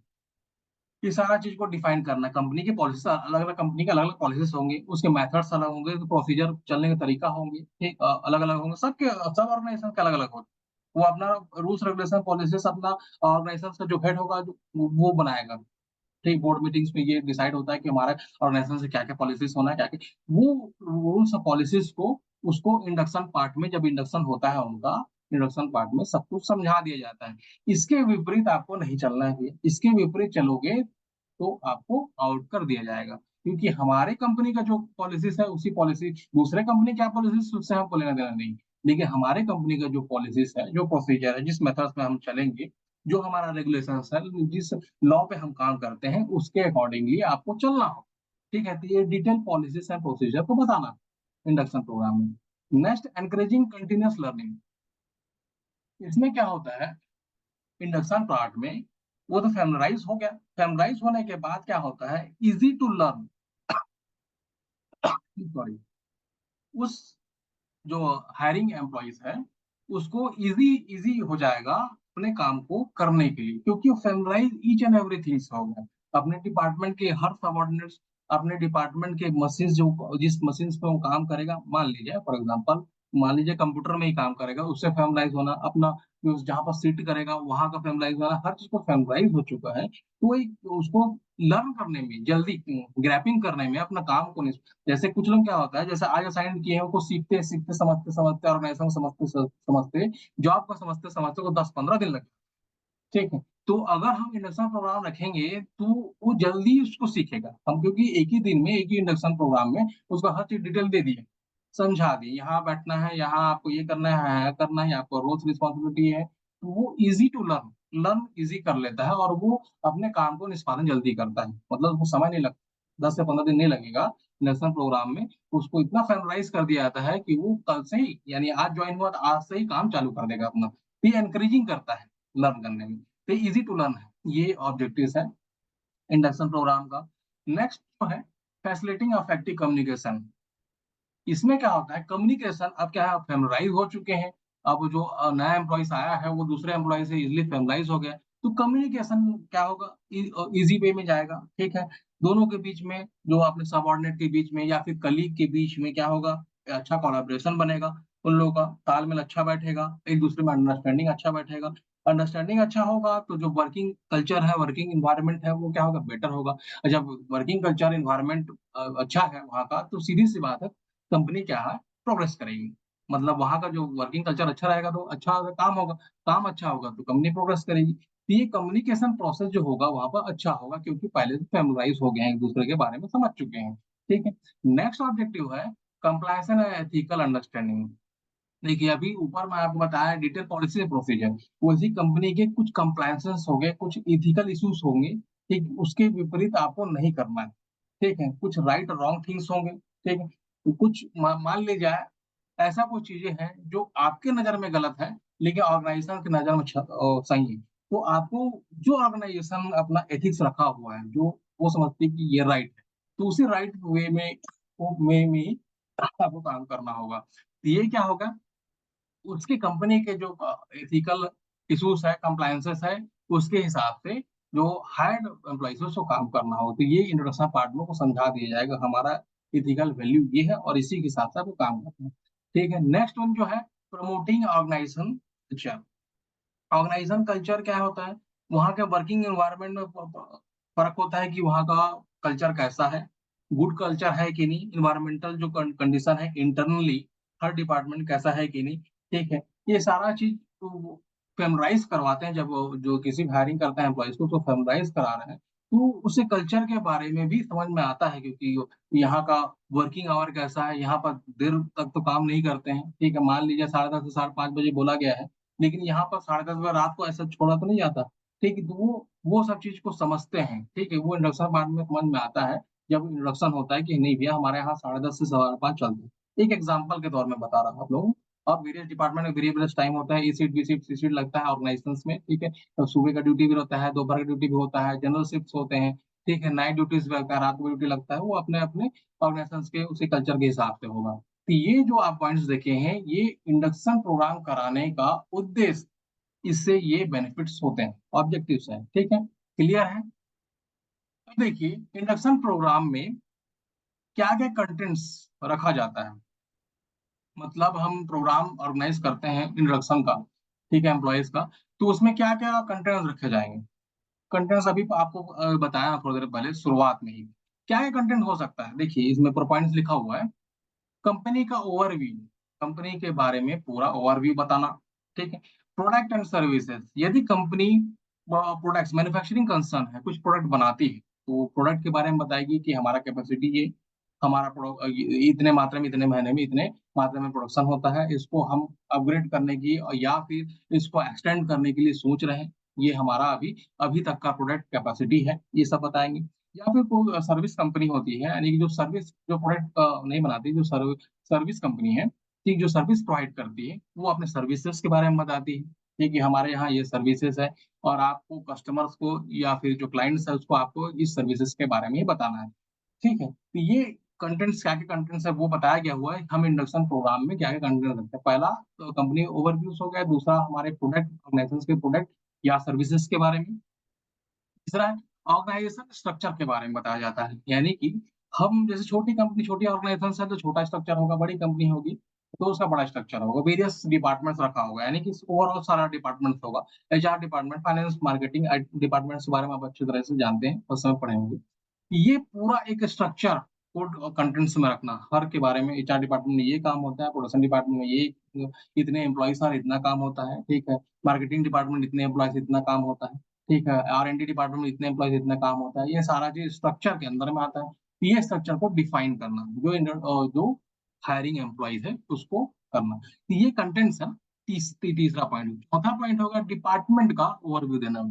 ये सारा चीज को डिफाइन करना। कंपनी की पॉलिसी, अलग अलग कंपनी के अलग अलग पॉलिसीज होंगे, उसके मेथड्स अलग होंगे, प्रोसीजर चलने का तरीका होंगे, ठीक, अलग अलग होंगे, सबके सब ऑर्गेनाइजेशन के अलग अलग होंगे। वो अपना रूल्स रेगुलेशन पॉलिसीज अपना ऑर्गेनाइजेशन का जो हेड होगा वो बनाएगा। ठीक, बोर्ड मीटिंग्स में ये डिसाइड होता है कि हमारा ऑर्गेनाइजेशन से क्या क्या पॉलिसीज होना है, क्या क्या वो रूल्स और पॉलिसीज को, उसको इंडक्शन पार्ट में, जब इंडक्शन होता है उनका, इंडक्शन पार्ट में सब कुछ समझा दिया जाता है। इसके विपरीत आपको नहीं चलना है। इसके विपरीत चलोगे तो आपको आउट कर दिया जाएगा, क्योंकि हमारे कंपनी का जो पॉलिसीज है उसी पॉलिसी, दूसरे कंपनी क्या पॉलिसीज उससे हमको लेना देना नहीं। लेकिन हमारे कंपनी का जो पॉलिसीज है, जो प्रोसीजर है, जिस मेथड्स में हम चलेंगे, जो हमारा रेगुलेशन है, जिस लॉ पे हम काम करते हैं, उसके अकॉर्डिंगली आपको चलना हो। ठीक है, तो ये डिटेल पॉलिसीज एंड प्रोसीजर को बताना इंडक्शन प्रोग्राम में। Next, encouraging continuous learning. इसमें क्या होता है, इंडक्शन पार्ट में वो तो फैमिलराइज हो गया। फैमिलराइज होने के बाद क्या होता है, इजी टू लर्न, सॉरी, उस जो हायरिंग एम्प्लॉइज है, उसको इजी इजी हो जाएगा अपने काम को करने के लिए, क्योंकि वो फैमिलाइज ईच एंड एवरीथिंग हो गया। अपने डिपार्टमेंट के हर सबऑर्डिनेट्स, अपने डिपार्टमेंट के मशीन, जो जिस मशीन पे वो काम करेगा, मान लीजिए फॉर एग्जांपल, मान लीजिए कंप्यूटर में ही काम करेगा, उससे फैमिलाइज होना, अपना जहाँ पर सीट करेगा वहां का फैमिलाइज होना, हर चीज को फैमिलाइज हो चुका है, तो उसको लर्न करने में, जल्दी ग्रैपिंग करने में, अपना काम को, जैसे कुछ लोग क्या होता है, जैसे आज असाइन किए हैं उनको सीखते सीखते, समझते समझते, ऑर्गेनाइजेशन समझते समझते, जॉब को समझते समझते को 10-15 दिन लगे। ठीक है, तो अगर हम इंडक्शन प्रोग्राम रखेंगे तो वो जल्दी उसको सीखेगा हम, क्योंकि एक ही दिन में, एक ही इंडक्शन प्रोग्राम में उसको हर चीज डिटेल दे दिए, समझा दी, यहाँ बैठना है, यहाँ आपको ये करना है, यहाँ करना है, आपको रोल्स रिस्पॉन्सिबिलिटी है, तो वो easy to learn, learn easy कर लेता है, और वो अपने काम को निष्पादन जल्दी करता है, मतलब उसको समय नहीं लगता, 10 से 15 दिन नहीं लगेगा इंडक्शन प्रोग्राम में। उसको इतना फैमिलाइज कर दिया जाता है कि वो कल से ही, यानी आज ज्वाइन हुआ तो आज से ही काम चालू कर देगा अपना। ये एनकरेजिंग करता है लर्न करने में, तो इजी टू लर्न है, ये ऑब्जेक्टिव है इंडक्शन प्रोग्राम का। नेक्स्ट जो है, फैसिलिटिंग इफेक्टिव कम्युनिकेशन। इसमें क्या होता है, कम्युनिकेशन अब क्या है, फेमराइज हो चुके हैं। अब जो नया एम्प्लॉइज आया है वो दूसरे एम्प्लॉय से इजिली फेमराइज हो गया, तो कम्युनिकेशन क्या होगा, इजी वे में जाएगा। ठीक है, दोनों के बीच में, जो अपने सबऑर्डिनेट के बीच में या फिर कलीग के बीच में क्या होगा, अच्छा कोलैबोरेशन बनेगा, उन लोगों का तालमेल अच्छा बैठेगा, एक दूसरे में अंडरस्टैंडिंग अच्छा बैठेगा। अंडरस्टैंडिंग अच्छा होगा तो जो वर्किंग कल्चर है, वर्किंग इन्वायरमेंट है, वो क्या होगा, बेटर होगा। और जब वर्किंग कल्चर इन्वायरमेंट अच्छा है वहाँ का, तो सीधी सी बात है, कंपनी क्या है, प्रोग्रेस करेगी। मतलब वहां का जो वर्किंग कल्चर अच्छा रहेगा तो अच्छा काम होगा, काम अच्छा होगा तो कंपनी प्रोग्रेस करेगी। तो ये कम्युनिकेशन प्रोसेस जो होगा वहां पर अच्छा होगा, क्योंकि पहले से फैमिलाइज हो गए हैं, एक दूसरे के बारे में समझ चुके हैं। ठीक है, नेक्स्ट ऑब्जेक्टिव है कंप्लायंस एंड एथिकल अंडरस्टैंडिंग। देखिए, अभी ऊपर मैं आपको बताया डिटेल पॉलिसी एंड प्रोसीजर, वैसी कंपनी के कुछ कंप्लायंसेस हो गए, कुछ इथिकल इश्यूज होंगे। ठीक, उसके विपरीत आपको नहीं करना है। ठीक है, कुछ राइट और रॉन्ग थिंग्स होंगे। ठीक है, तो कुछ मान ली जाए, ऐसा कुछ चीजें हैं जो आपके नजर में गलत है, लेकिन ऑर्गेनाइजेशन की नजर में सही है, तो आपको, जो ऑर्गेनाइजेशन अपना एथिक्स रखा हुआ है, जो वो समझती है कि ये राइट है, तो उसी राइट वे में, में ही आपको काम करना होगा। तो ये क्या होगा, उसकी कंपनी के जो एथिकल इश्यूज है, कंप्लायंसेस है, उसके हिसाब से जो हायर्ड एम्प्लॉइज है उसको काम करना हो, तो ये इंट्रोडक्शन पार्ट में को समझा दिया जाएगा, हमारा एथिकल वैल्यू ये है और इसी के हिसाब से आपको काम करना है। ठीक है, नेक्स्ट वन जो है, promoting organization culture. Organization culture क्या होता है, वहाँ के वर्किंग एनवायरनमेंट में फर्क होता है कि वहाँ का कल्चर कैसा है, गुड कल्चर है कि नहीं, इन्वायरमेंटल जो कंडीशन है इंटरनली, हर डिपार्टमेंट कैसा है कि नहीं। ठीक है, ये सारा चीज तो फेमराइज करवाते हैं, जब जो किसी भी हायरिंग करते हैं एम्प्लॉइज को, तो फेमराइज करा रहे हैं, तो उसे कल्चर के बारे में भी समझ में आता है, क्योंकि यहाँ का वर्किंग आवर कैसा है, यहाँ पर देर तक तो काम नहीं करते हैं, ठीक है। मान लीजिए 10:30 से 5:30 बजे बोला गया है, लेकिन यहाँ पर 10:30 बजे रात को ऐसा छोड़ा तो नहीं जाता, ठीक है। तो वो सब चीज़ को समझते हैं, ठीक है। वो इंडक्शन पार्ट में समझ में आता है, जब इंट्रोडक्शन होता है कि नहीं भैया हमारे यहाँ 10:30 से 5:15 चलते हैं। एक एग्जांपल के तौर में बता रहा हूँ आप लोगों को। और वेरियस डिपार्टमेंट में वेरिएबल टाइम होता है, ई शिफ्ट, बी शिफ्ट, सी शिफ्ट लगता है ऑर्गेनाइजेशंस में, ठीक है। तो सुबह का ड्यूटी भी होता है, दोपहर का ड्यूटी भी होता है, जनरल शिफ्ट्स होते हैं, ठीक है। नाइट ड्यूटीज भी लगता है, रात को ड्यूटी लगता है, वो अपने अपने ऑर्गेनाइजेशंस के उसी कल्चर के हिसाब से होगा। तो ये जो आप पॉइंट्स देखे हैं, ये इंडक्शन प्रोग्राम कराने का उद्देश्य, इससे ये बेनिफिट्स होते हैं, ऑब्जेक्टिव्स हैं, ठीक है। क्लियर है? तो देखिए इंडक्शन प्रोग्राम में क्या क्या कंटेंट्स रखा जाता है। मतलब हम प्रोग्राम ऑर्गेनाइज करते हैं इंट्रोडक्शन का, ठीक है, एम्प्लॉयज का। तो उसमें क्या क्या कंटेंट्स रखे जाएंगे। कंटेंट्स अभी आपको बताया थोड़ी देर पहले शुरुआत में ही। क्या क्या कंटेंट हो सकता है, देखिए इसमें पूरा पॉइंट्स लिखा हुआ है। कंपनी का ओवरव्यू, कंपनी के बारे में पूरा ओवरव्यू बताना, ठीक है। प्रोडक्ट एंड सर्विसेज, यदि कंपनी प्रोडक्ट्स मैन्युफैक्चरिंग कंसर्न है, कुछ प्रोडक्ट बनाती है, तो प्रोडक्ट के बारे में बताएगी कि हमारा कैपेसिटी ये, हमारा इतने मात्रा में, इतने महीने में इतने मात्रा में प्रोडक्शन होता है, इसको हम अपग्रेड करने की या फिर इसको एक्सटेंड करने के लिए सोच रहे हैं, ये हमारा अभी अभी तक का प्रोडक्ट कैपेसिटी है, ये सब बताएंगे। या फिर कोई सर्विस कंपनी होती है, यानी कि जो सर्विस, जो प्रोडक्ट नहीं बनाती, जो सर्विस कंपनी है, ठीक, जो सर्विस प्रोवाइड करती है, वो अपने सर्विसेज के बारे में बताती है, ठीक है। हमारे यहाँ ये सर्विसेज है, और आपको कस्टमर्स को या फिर जो क्लाइंट्स है उसको आपको इस सर्विसेज के बारे में ही बताना है, ठीक है। तो ये कंटेंट्स, क्या क्या कंटेंट्स है वो बताया गया हुआ है, हम इंडक्शन प्रोग्राम में क्या क्या कंटेंट रखते हैं। पहला तो कंपनी ओवरव्यूज हो गया, दूसरा हमारे प्रोडक्ट, ऑर्गेनाइजेशन के प्रोडक्ट या सर्विसेज के बारे में, तीसरा है ऑर्गेनाइजेशन स्ट्रक्चर के बारे में बताया जाता है, यानी कि हम जैसे छोटी कंपनी, छोटी ऑर्गेनाइजेशन है तो छोटा स्ट्रक्चर होगा, बड़ी कंपनी होगी तो उसका बड़ा स्ट्रक्चर होगा, वेरियस डिपार्टमेंट्स रखा होगा, यानी कि ओवरऑल सारा डिपार्टमेंट्स होगा। HR department, finance, marketing departments के बारे में आप अच्छी तरह से जानते हैं, उस समय पढ़े होंगे। ये पूरा एक स्ट्रक्चर कोड कंटेंट्स में रखना, हर के बारे में, एचआर डिपार्टमेंट में ये काम होता है, प्रोडक्शन डिपार्टमेंट में ये इतने एम्प्लॉयज और इतना काम होता है, ठीक है। मार्केटिंग डिपार्टमेंट इतने एम्प्लॉयज इतना काम होता है, ठीक है। आर-एन-डी डिपार्टमेंट में इतने एम्प्लॉयज इतना काम होता है, ये सारा चीज स्ट्रक्चर के अंदर में आता है। ये स्ट्रक्चर को डिफाइन करना, जो हायरिंग एम्प्लॉयज है उसको करना। तो ये कंटेंट्स है। तीसरा पॉइंट। चौथा पॉइंट होगा डिपार्टमेंट का ओवरव्यू देना।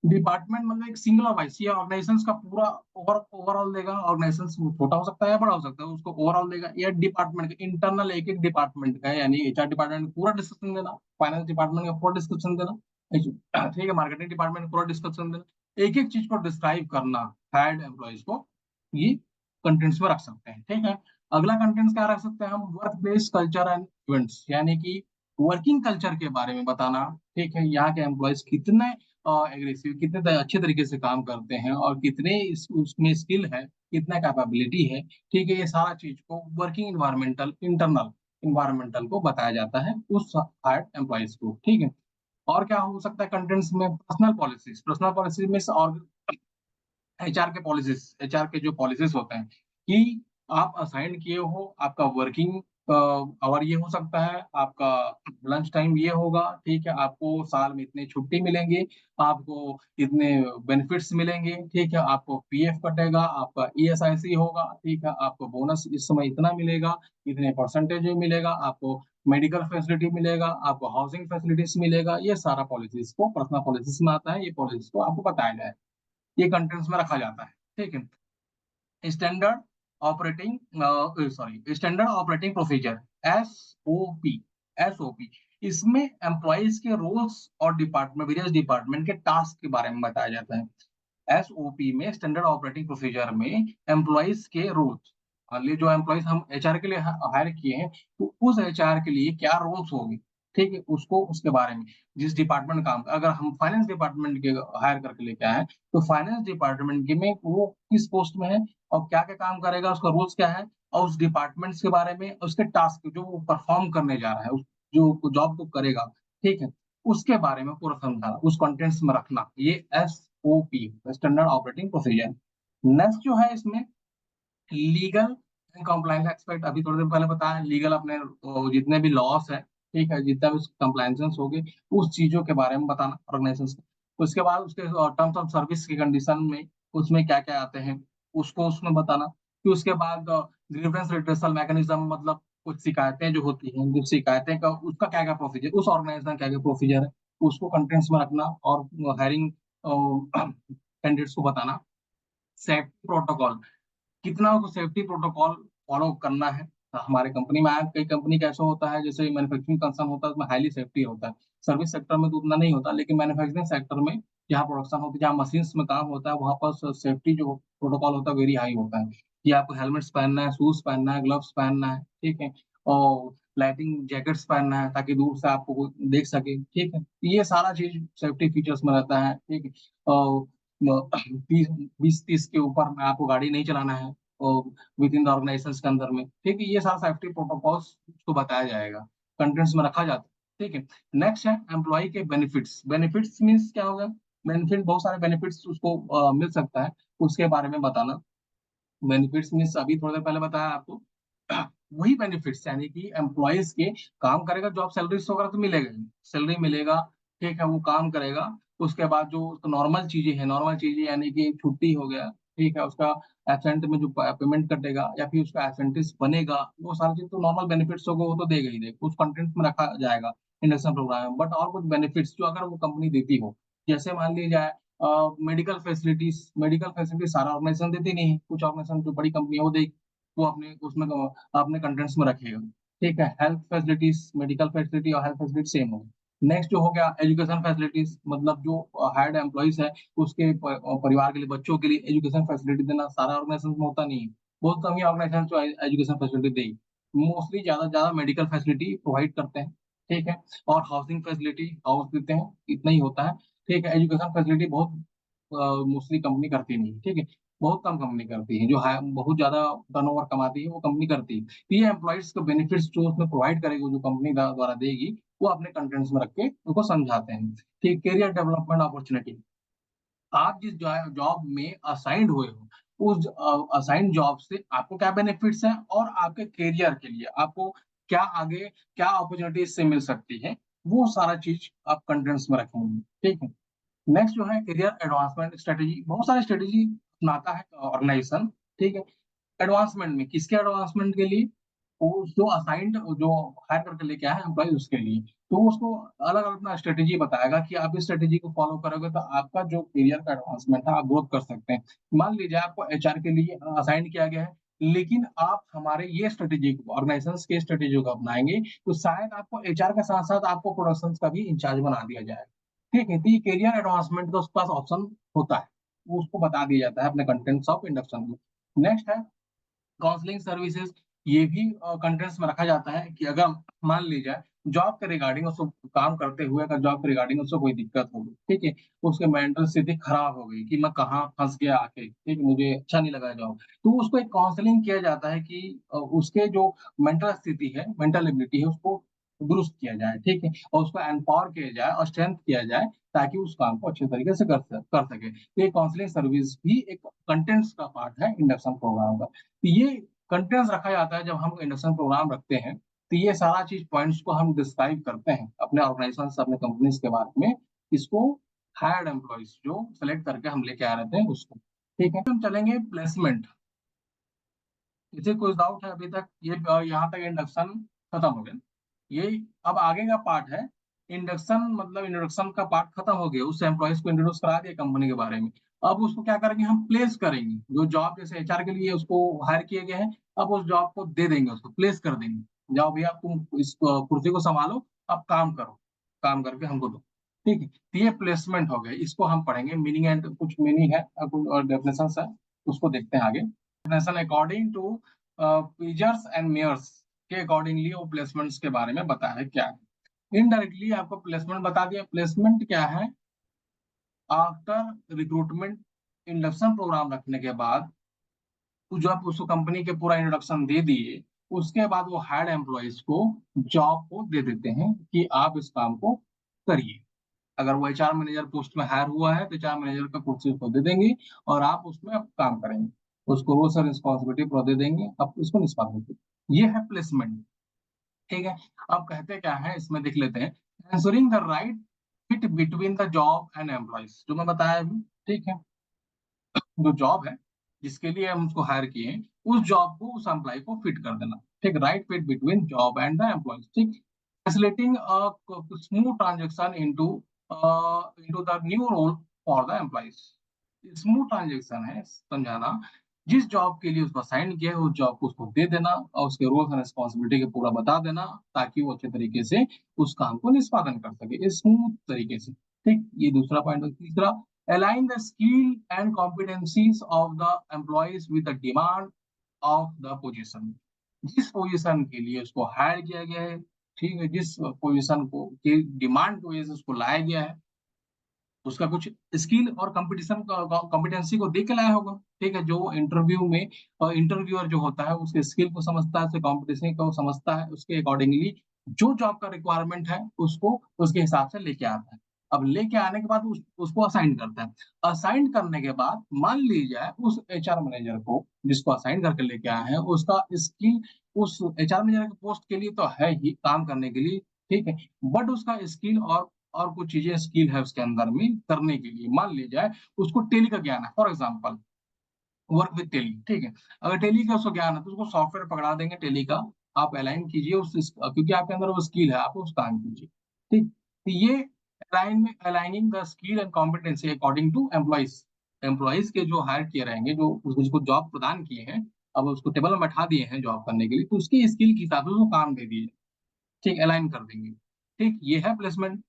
डिपार्टमेंट मतलब एक सिंगल वाइस या ऑर्गेनाइजेशन का पूरा ओवरऑल देगा। ऑर्गेनाइजेशन छोटा हो सकता है या बड़ा हो सकता है, उसको ओवरऑल देगा। या डिपार्टमेंट का इंटरनल, एक एक डिपार्टमेंट का है, यानी एचआर डिपार्टमेंट पूरा डिस्कशन देना, फाइनेंस डिपार्टमेंट का पूरा डिस्कशन देना, ठीक है। मार्केटिंग डिपार्टमेंट पूरा डिस्कशन देना, एक एक चीज को डिस्क्राइब करना हायर्ड एम्प्लॉयज को, ये कंटेंट्स में रख सकते हैं, ठीक है। अगला कंटेंट्स क्या रख सकते हैं हम, work place culture and events, यानी कि वर्किंग कल्चर के बारे में बताना, ठीक है। यहाँ के एम्प्लॉयज कितने एग्रेसिव, कितने अच्छे तरीके से काम करते हैं, और कितने उसमें स्किल है, कितना कैपेबिलिटी है, ठीक है। ये सारा चीज को वर्किंग इन्वायरमेंटल, इंटरनल इन्वायरमेंटल को बताया जाता है उस हायर्ड एम्प्लॉयज को, ठीक है। और क्या हो सकता है कंटेंट्स में, पर्सनल पॉलिसीज, पर्सनल पॉलिसीज में और एचआर के पॉलिसीज, एचआर के जो पॉलिसीज होते हैं कि आप असाइन किए हो, आपका वर्किंग आवर ये हो सकता है, आपका लंच टाइम ये होगा, ठीक है। आपको साल में इतने छुट्टी मिलेंगे, आपको इतने बेनिफिट्स मिलेंगे, ठीक है। आपको पीएफ कटेगा, आपका ईएसआईसी होगा, ठीक है। आपको बोनस इस समय इतना मिलेगा, इतने परसेंटेज में मिलेगा, आपको मेडिकल फैसिलिटी मिलेगा, आपको हाउसिंग फैसिलिटीज मिलेगा। ये सारा पॉलिसीज को पर्सनल पॉलिसीज में आता है, ये पॉलिसीज को आपको बताया जाए, ये कंटेंट्स में रखा जाता है, ठीक है। Standard operating, sorry, standard operating procedure, SOP, SOP, इसमें एम्प्लॉयज के रोल्स और डिपार्टमेंट, वेरियस डिपार्टमेंट के टास्क के बारे में बताया जाता है। एसओपी में, स्टैंडर्ड ऑपरेटिंग प्रोसीजर में, एम्प्लॉयज के रोल्स, मान लीजिए जो एम्प्लॉयज हम एचआर के लिए हायर किए हैं, तो उस एचआर के लिए क्या रोल्स होंगे, ठीक है, उसको उसके बारे में। जिस डिपार्टमेंट काम, अगर हम फाइनेंस डिपार्टमेंट के हायर करके लेके आए, तो फाइनेंस डिपार्टमेंट के में वो किस पोस्ट में है और क्या क्या काम करेगा, उसका रोल्स क्या है, और उस डिपार्टमेंट के बारे में, उसके टास्क जो वो परफॉर्म करने जा रहा है, जो जॉब को करेगा, ठीक है, उसके बारे में पूरा समझाना, उस कंटेंट्स में रखना, ये SOP, standard operating procedure. Next जो है इसमें लीगल एंड कंप्लायंस एक्सपेक्ट, अभी थोड़ी देर पहले बताया, लीगल अपने जितने भी लॉस है, ठीक है, जितना भी कंप्लायंसेस हो गए, उस चीजों के बारे में बताना ऑर्गेनाइजेशन। उसके बाद उसके टर्म्स ऑफ सर्विस की कंडीशन में उसमें क्या-क्या आते हैं, उसको उसमें बताना। फिर उसके बाद ग्रीवेंस रिड्रेसल मैकेनिज्म, मतलब कुछ शिकायतें जो होती हैं, जो शिकायतें का उसका क्या-क्या प्रोसीजर, उस ऑर्गेनाइजेशन का क्या-क्या प्रोसीजर है, उसको कंटेंट्स में रखना और हायरिंग कैंडिडेट्स को बताना। सेफ्टी प्रोटोकॉल, कितना को सेफ्टी प्रोटोकॉल फॉलो करना है। हमारे कंपनी में आया, कई कंपनी का ऐसा होता है जैसे मैन्युफैक्चरिंग कंसर्न होता है, उसमें हाईली सेफ्टी होता है। सर्विस सेक्टर में तो उतना नहीं होता, लेकिन मैन्युफैक्चरिंग सेक्टर में जहाँ प्रोडक्शन होती है, जहाँ मशीन्स में काम होता है, वहाँ पर सेफ्टी जो प्रोटोकॉल होता है वेरी हाई होता है कि आपको हेलमेट्स पहनना है, शूज पहनना है, ग्लव्स पहनना है, ठीक है, और लाइटिंग जैकेट्स पहनना है ताकि दूर से आपको कोई देख सके, ठीक है। ये सारा चीज सेफ्टी फीचर्स में रहता है, ठीक है। और 20-30 के ऊपर में आपको गाड़ी नहीं चलाना है विद इन द ऑर्गेनाइजेशन के अंदर में, ठीक है। ये सारा सेफ्टी प्रोटोकॉल्स उसको बताया जाएगा, कंटेंट्स में रखा जाता है, ठीक है। नेक्स्ट है एम्प्लॉय के बेनिफिट्स। बेनिफिट्स मीन्स क्या होगा, बेनिफिट बहुत सारे बेनिफिट्स उसको मिल सकता है, उसके बारे में बताना। बेनिफिट्स मीन्स अभी थोड़ी देर पहले बताया आपको वही बेनिफिट्स, यानी कि एम्प्लॉयज के काम करेगा, जॉब सैलरी वगैरह तो मिलेगा ही, सैलरी मिलेगा, ठीक है, वो काम करेगा। उसके बाद जो नॉर्मल चीजें हैं, नॉर्मल चीजें यानी कि छुट्टी हो गया, ठीक है, उसका एबसेंट में जो पेमेंट कटेगा या फिर उसका एबसेंटिस बनेगा, वो सारी चीज तो नॉर्मल बेनिफिट्स होगा, वो तो देगा ही देगा, उस कंटेंट में रखा जाएगा इंडक्शन प्रोग्राम में। बट और कुछ बेनिफिट्स जो अगर वो कंपनी देती हो, जैसे मान लीजिए जाए मेडिकल फैसिलिटीज सारा ऑर्गेनाइजेशन देती नहीं है, कुछ ऑर्गेनाइजेशन जो बड़ी कंपनी है वो देगी, वो अपने उसमें अपने कंटेंट्स में रखेगा, ठीक है। हेल्थ फैसिलिटीज, मेडिकल फैसिलिटी और हेल्थ फैसिलिटी सेम होगी। नेक्स्ट जो हो गया एजुकेशन फैसिलिटीज, मतलब जो हायर्ड एम्प्लॉइज है उसके परिवार के लिए, बच्चों के लिए एजुकेशन फैसिलिटी देना सारा ऑर्गेनाइजेशन में होता नहीं है, बहुत कम ही ऑर्गेनाइजेशन जो एजुकेशन फैसिलिटी देगी। मोस्टली ज्यादा से ज्यादा मेडिकल फैसिलिटी प्रोवाइड करते हैं, ठीक है, और हाउसिंग फैसिलिटी, हाउस देते हैं, इतना ही होता है, ठीक है। एजुकेशन फैसिलिटी बहुत मोस्टली कंपनी करती नहीं, ठीक है, बहुत कम कंपनी करती है, जो है बहुत ज्यादा टर्नओवर कमाती है वो कंपनी करती है। तो ये एम्प्लॉइज को बेनिफिट्स जो उसमें प्रोवाइड करेगी, जो कंपनी द्वारा देगी, वो अपने कंटेंट्स में रख के उनको समझाते हैं। ठीक, करियर डेवलपमेंट अपॉर्चुनिटी, आप जिस जॉब में असाइंड हुए हो, उस असाइंड जॉब से आपको क्या बेनिफिट्स हैं और आपके करियर के लिए आपको क्या आगे, क्या अपॉर्चुनिटी इससे मिल सकती है, वो सारा चीज आप कंटेंट्स में रखेंगे, ठीक है। नेक्स्ट जो है करियर एडवांसमेंट स्ट्रेटेजी, बहुत सारी स्ट्रेटेजी अपनाता है ऑर्गेनाइजेशन, ठीक है। एडवांसमेंट में किसके एडवांसमेंट के लिए, वो जो असाइंड जो हायर करके लेके आया है एम्प्लॉय उसके लिए, तो वो उसको अलग अलग अपना स्ट्रेटेजी बताएगा कि आप इस स्ट्रेटेजी को फॉलो करोगे तो आपका जो करियर का एडवांसमेंट है आप ग्रोथ कर सकते हैं। मान लीजिए आपको एचआर के लिए असाइन किया गया है, लेकिन आप हमारे ये स्ट्रेटेजी को, ऑर्गेनाइजेशन के स्ट्रेटेजी को अपनाएंगे, तो शायद आपको एचआर के साथ साथ आपको प्रोडक्शन का भी इंचार्ज बना दिया जाएगा, ठीक है। तो ये करियर एडवांसमेंट का उसके पास ऑप्शन होता है, वो उसको बता दिया जाता है अपने कंटेंट्स ऑफ इंडक्शन में। नेक्स्ट है काउंसलिंग सर्विसेज, ये भी कंटेंट्स में रखा जाता है कि अगर मान ली जाए जॉब के रिगार्डिंग उसको काम करते हुए अगर जॉब के रिगार्डिंग उसको कोई दिक्कत हो गई, ठीक है, उसके मेंटल स्थिति खराब हो गई कि मैं कहाँ फंस गया आके, ठीक है, मुझे अच्छा नहीं लगा जॉब, तो उसको एक काउंसलिंग किया जाता है कि उसके जो मेंटल स्थिति है, मेंटल एबिलिटी है, उसको दुरुस्त किया जाए, ठीक है, और उसको एम्पावर किया जाए और स्ट्रेंथ किया जाए ताकि उस काम को अच्छे तरीके से कर सके। तो ये काउंसलिंग सर्विस भी एक कंटेंट्स का पार्ट है इंडक्शन प्रोग्राम का। तो ये कंटेंट्स रखा जाता है जब हम इंडक्शन प्रोग्राम रखते हैं, तो ये सारा चीज पॉइंट्स को हम डिस्क्राइब करते हैं अपने ऑर्गेनाइजेशन से, अपने कंपनीज के बारे में, इसको हायर्ड एम्प्लॉइज जो सेलेक्ट करके हम लेके आ रहे थे उसको, ठीक है। हम चलेंगे प्लेसमेंट, इसे कुछ डाउट है अभी तक, ये यहाँ तक इंडक्शन खत्म हो गया, ये अब आगे का पार्ट है इंडक्शन, मतलब इंट्रोडक्शन का पार्ट खत्म हो गया, उससे एम्प्लॉइज को इंट्रोड्यूस करा दिया कंपनी के बारे में। अब उसको क्या करेंगे, हम प्लेस करेंगे, जो जॉब जैसे एचआर के लिए उसको हायर किए गए हैं, अब उस जॉब को दे देंगे, उसको प्लेस कर देंगे, जाओ भैया तुम इस कुर्सी को संभालो, अब काम करो, काम करके हमको दो, ठीक है। तो ये प्लेसमेंट हो गया, इसको हम पढ़ेंगे, मीनिंग एंड कुछ मीनिंग है कुछ डेफिनेशन है, उसको देखते हैं आगे। Definition according to Pigors and Myers के अकॉर्डिंगली वो प्लेसमेंट्स के बारे में बताया है क्या है। इनडायरेक्टली आपको प्लेसमेंट बता दिया, प्लेसमेंट क्या है, आफ्टर रिक्रूटमेंट, इंडक्शन प्रोग्राम रखने के बाद जब उसको कंपनी के पूरा इंट्रोडक्शन दे दिए, उसके बाद वो हायर्ड एम्प्लॉयज को जॉब को दे देते हैं कि आप इस काम को करिए। अगर वो एचआर मैनेजर पोस्ट में हायर हुआ है तो एचआर मैनेजर का कुर्सी उसको दे देंगे और आप उसमें अब काम करेंगे, उसको रोल्स और रिस्पॉन्सिबिलिटी पूरा दे देंगे, अब इसको निष्पादन करेंगे। ये है प्लेसमेंट, ठीक है। अब कहते क्या है इसमें देख लेते हैं, answering the right fit between the job and employees, जो मैं बताया अभी, ठीक है। जो जॉब है जिसके लिए हम उसको हायर किए हैं, उस जॉब को उस एम्प्लॉय को फिट कर देना, ठीक, right fit between job and the employees, ठीक, facilitating a smooth transaction into the new role for the employees. Smooth transaction है समझाना, जिस जॉब के लिए उसको असाइन किया है उस जॉब को उसको दे देना और उसके रोल्स एंड रिस्पॉन्सिबिलिटी के पूरा बता देना, ताकि वो अच्छे तरीके से उस काम को निष्पादन कर सके स्मूथ तरीके से, ठीक। ये दूसरा पॉइंट। तीसरा, align the skill and competencies of the employees with the demand of the position। जिस पोजीशन के लिए उसको हायर किया गया है, ठीक है, जिस पोजीशन को की डिमांड की वजह से उसको लाया गया है, उसका कुछ स्किल और कंपटीशन कॉम्पिटेंसी को देख के लाया होगा, ठीक है। जो इंटरव्यू में इंटरव्यूअर जो होता है उसके स्किल को समझता है, उसके कॉम्पिटेशन को समझता है, उसके अकॉर्डिंगली जो जॉब का रिक्वायरमेंट है उसको उसके हिसाब से लेके आता है। अब लेके आने के बाद उसको असाइन करता है। असाइन करने के बाद मान लीजिए उस एचआर मैनेजर को जिसको असाइन करके लेके आए हैं उसका स्किल उस एचआर मैनेजर के पोस्ट के लिए तो है ही काम करने के लिए, ठीक है, बट उसका स्किल और कुछ चीजें स्किल है उसके अंदर में करने के लिए, मान ली जाए उसको टेली का ज्ञान है, for example work with Tally, ठीक है। अगर टेली का उसको ज्ञान है तो उसको सॉफ्टवेयर पकड़ा देंगे टेली का, आप अलाइन कीजिए क्योंकि आपके अंदर वो स्किल है, आप उस काम कीजिए, ठीक। तो ये aligning the skill and competency according to employees, employees के जो हायर किए रहेंगे, जो उसको जॉब प्रदान किए हैं, अब उसको टेबल में बैठा दिए हैं जॉब करने के लिए, तो उसकी स्किल के हिसाब से उसको काम दे दिए, ठीक, अलाइन कर देंगे, ठीक। ये है placement.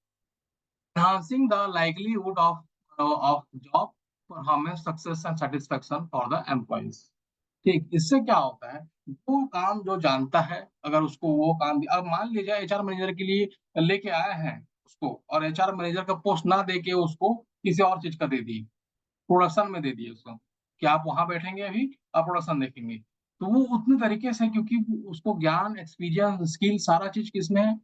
enhancing the likelihood of job performance success and satisfaction for the employees। ठीक, इससे क्या होता है, वो काम जो जानता है अगर उसको वो काम अब मान लीजिए एचआर मैनेजर के लिए लेके आए हैं उसको, और एचआर मैनेजर का पोस्ट ना दे के उसको किसी और चीज का दे दिए, प्रोडक्शन में दे दिए उसको कि आप वहां बैठेंगे अभी, आप प्रोडक्शन देखेंगे, तो वो उतने तरीके से, क्योंकि उसको ज्ञान एक्सपीरियंस स्किल सारा चीज किसमें है,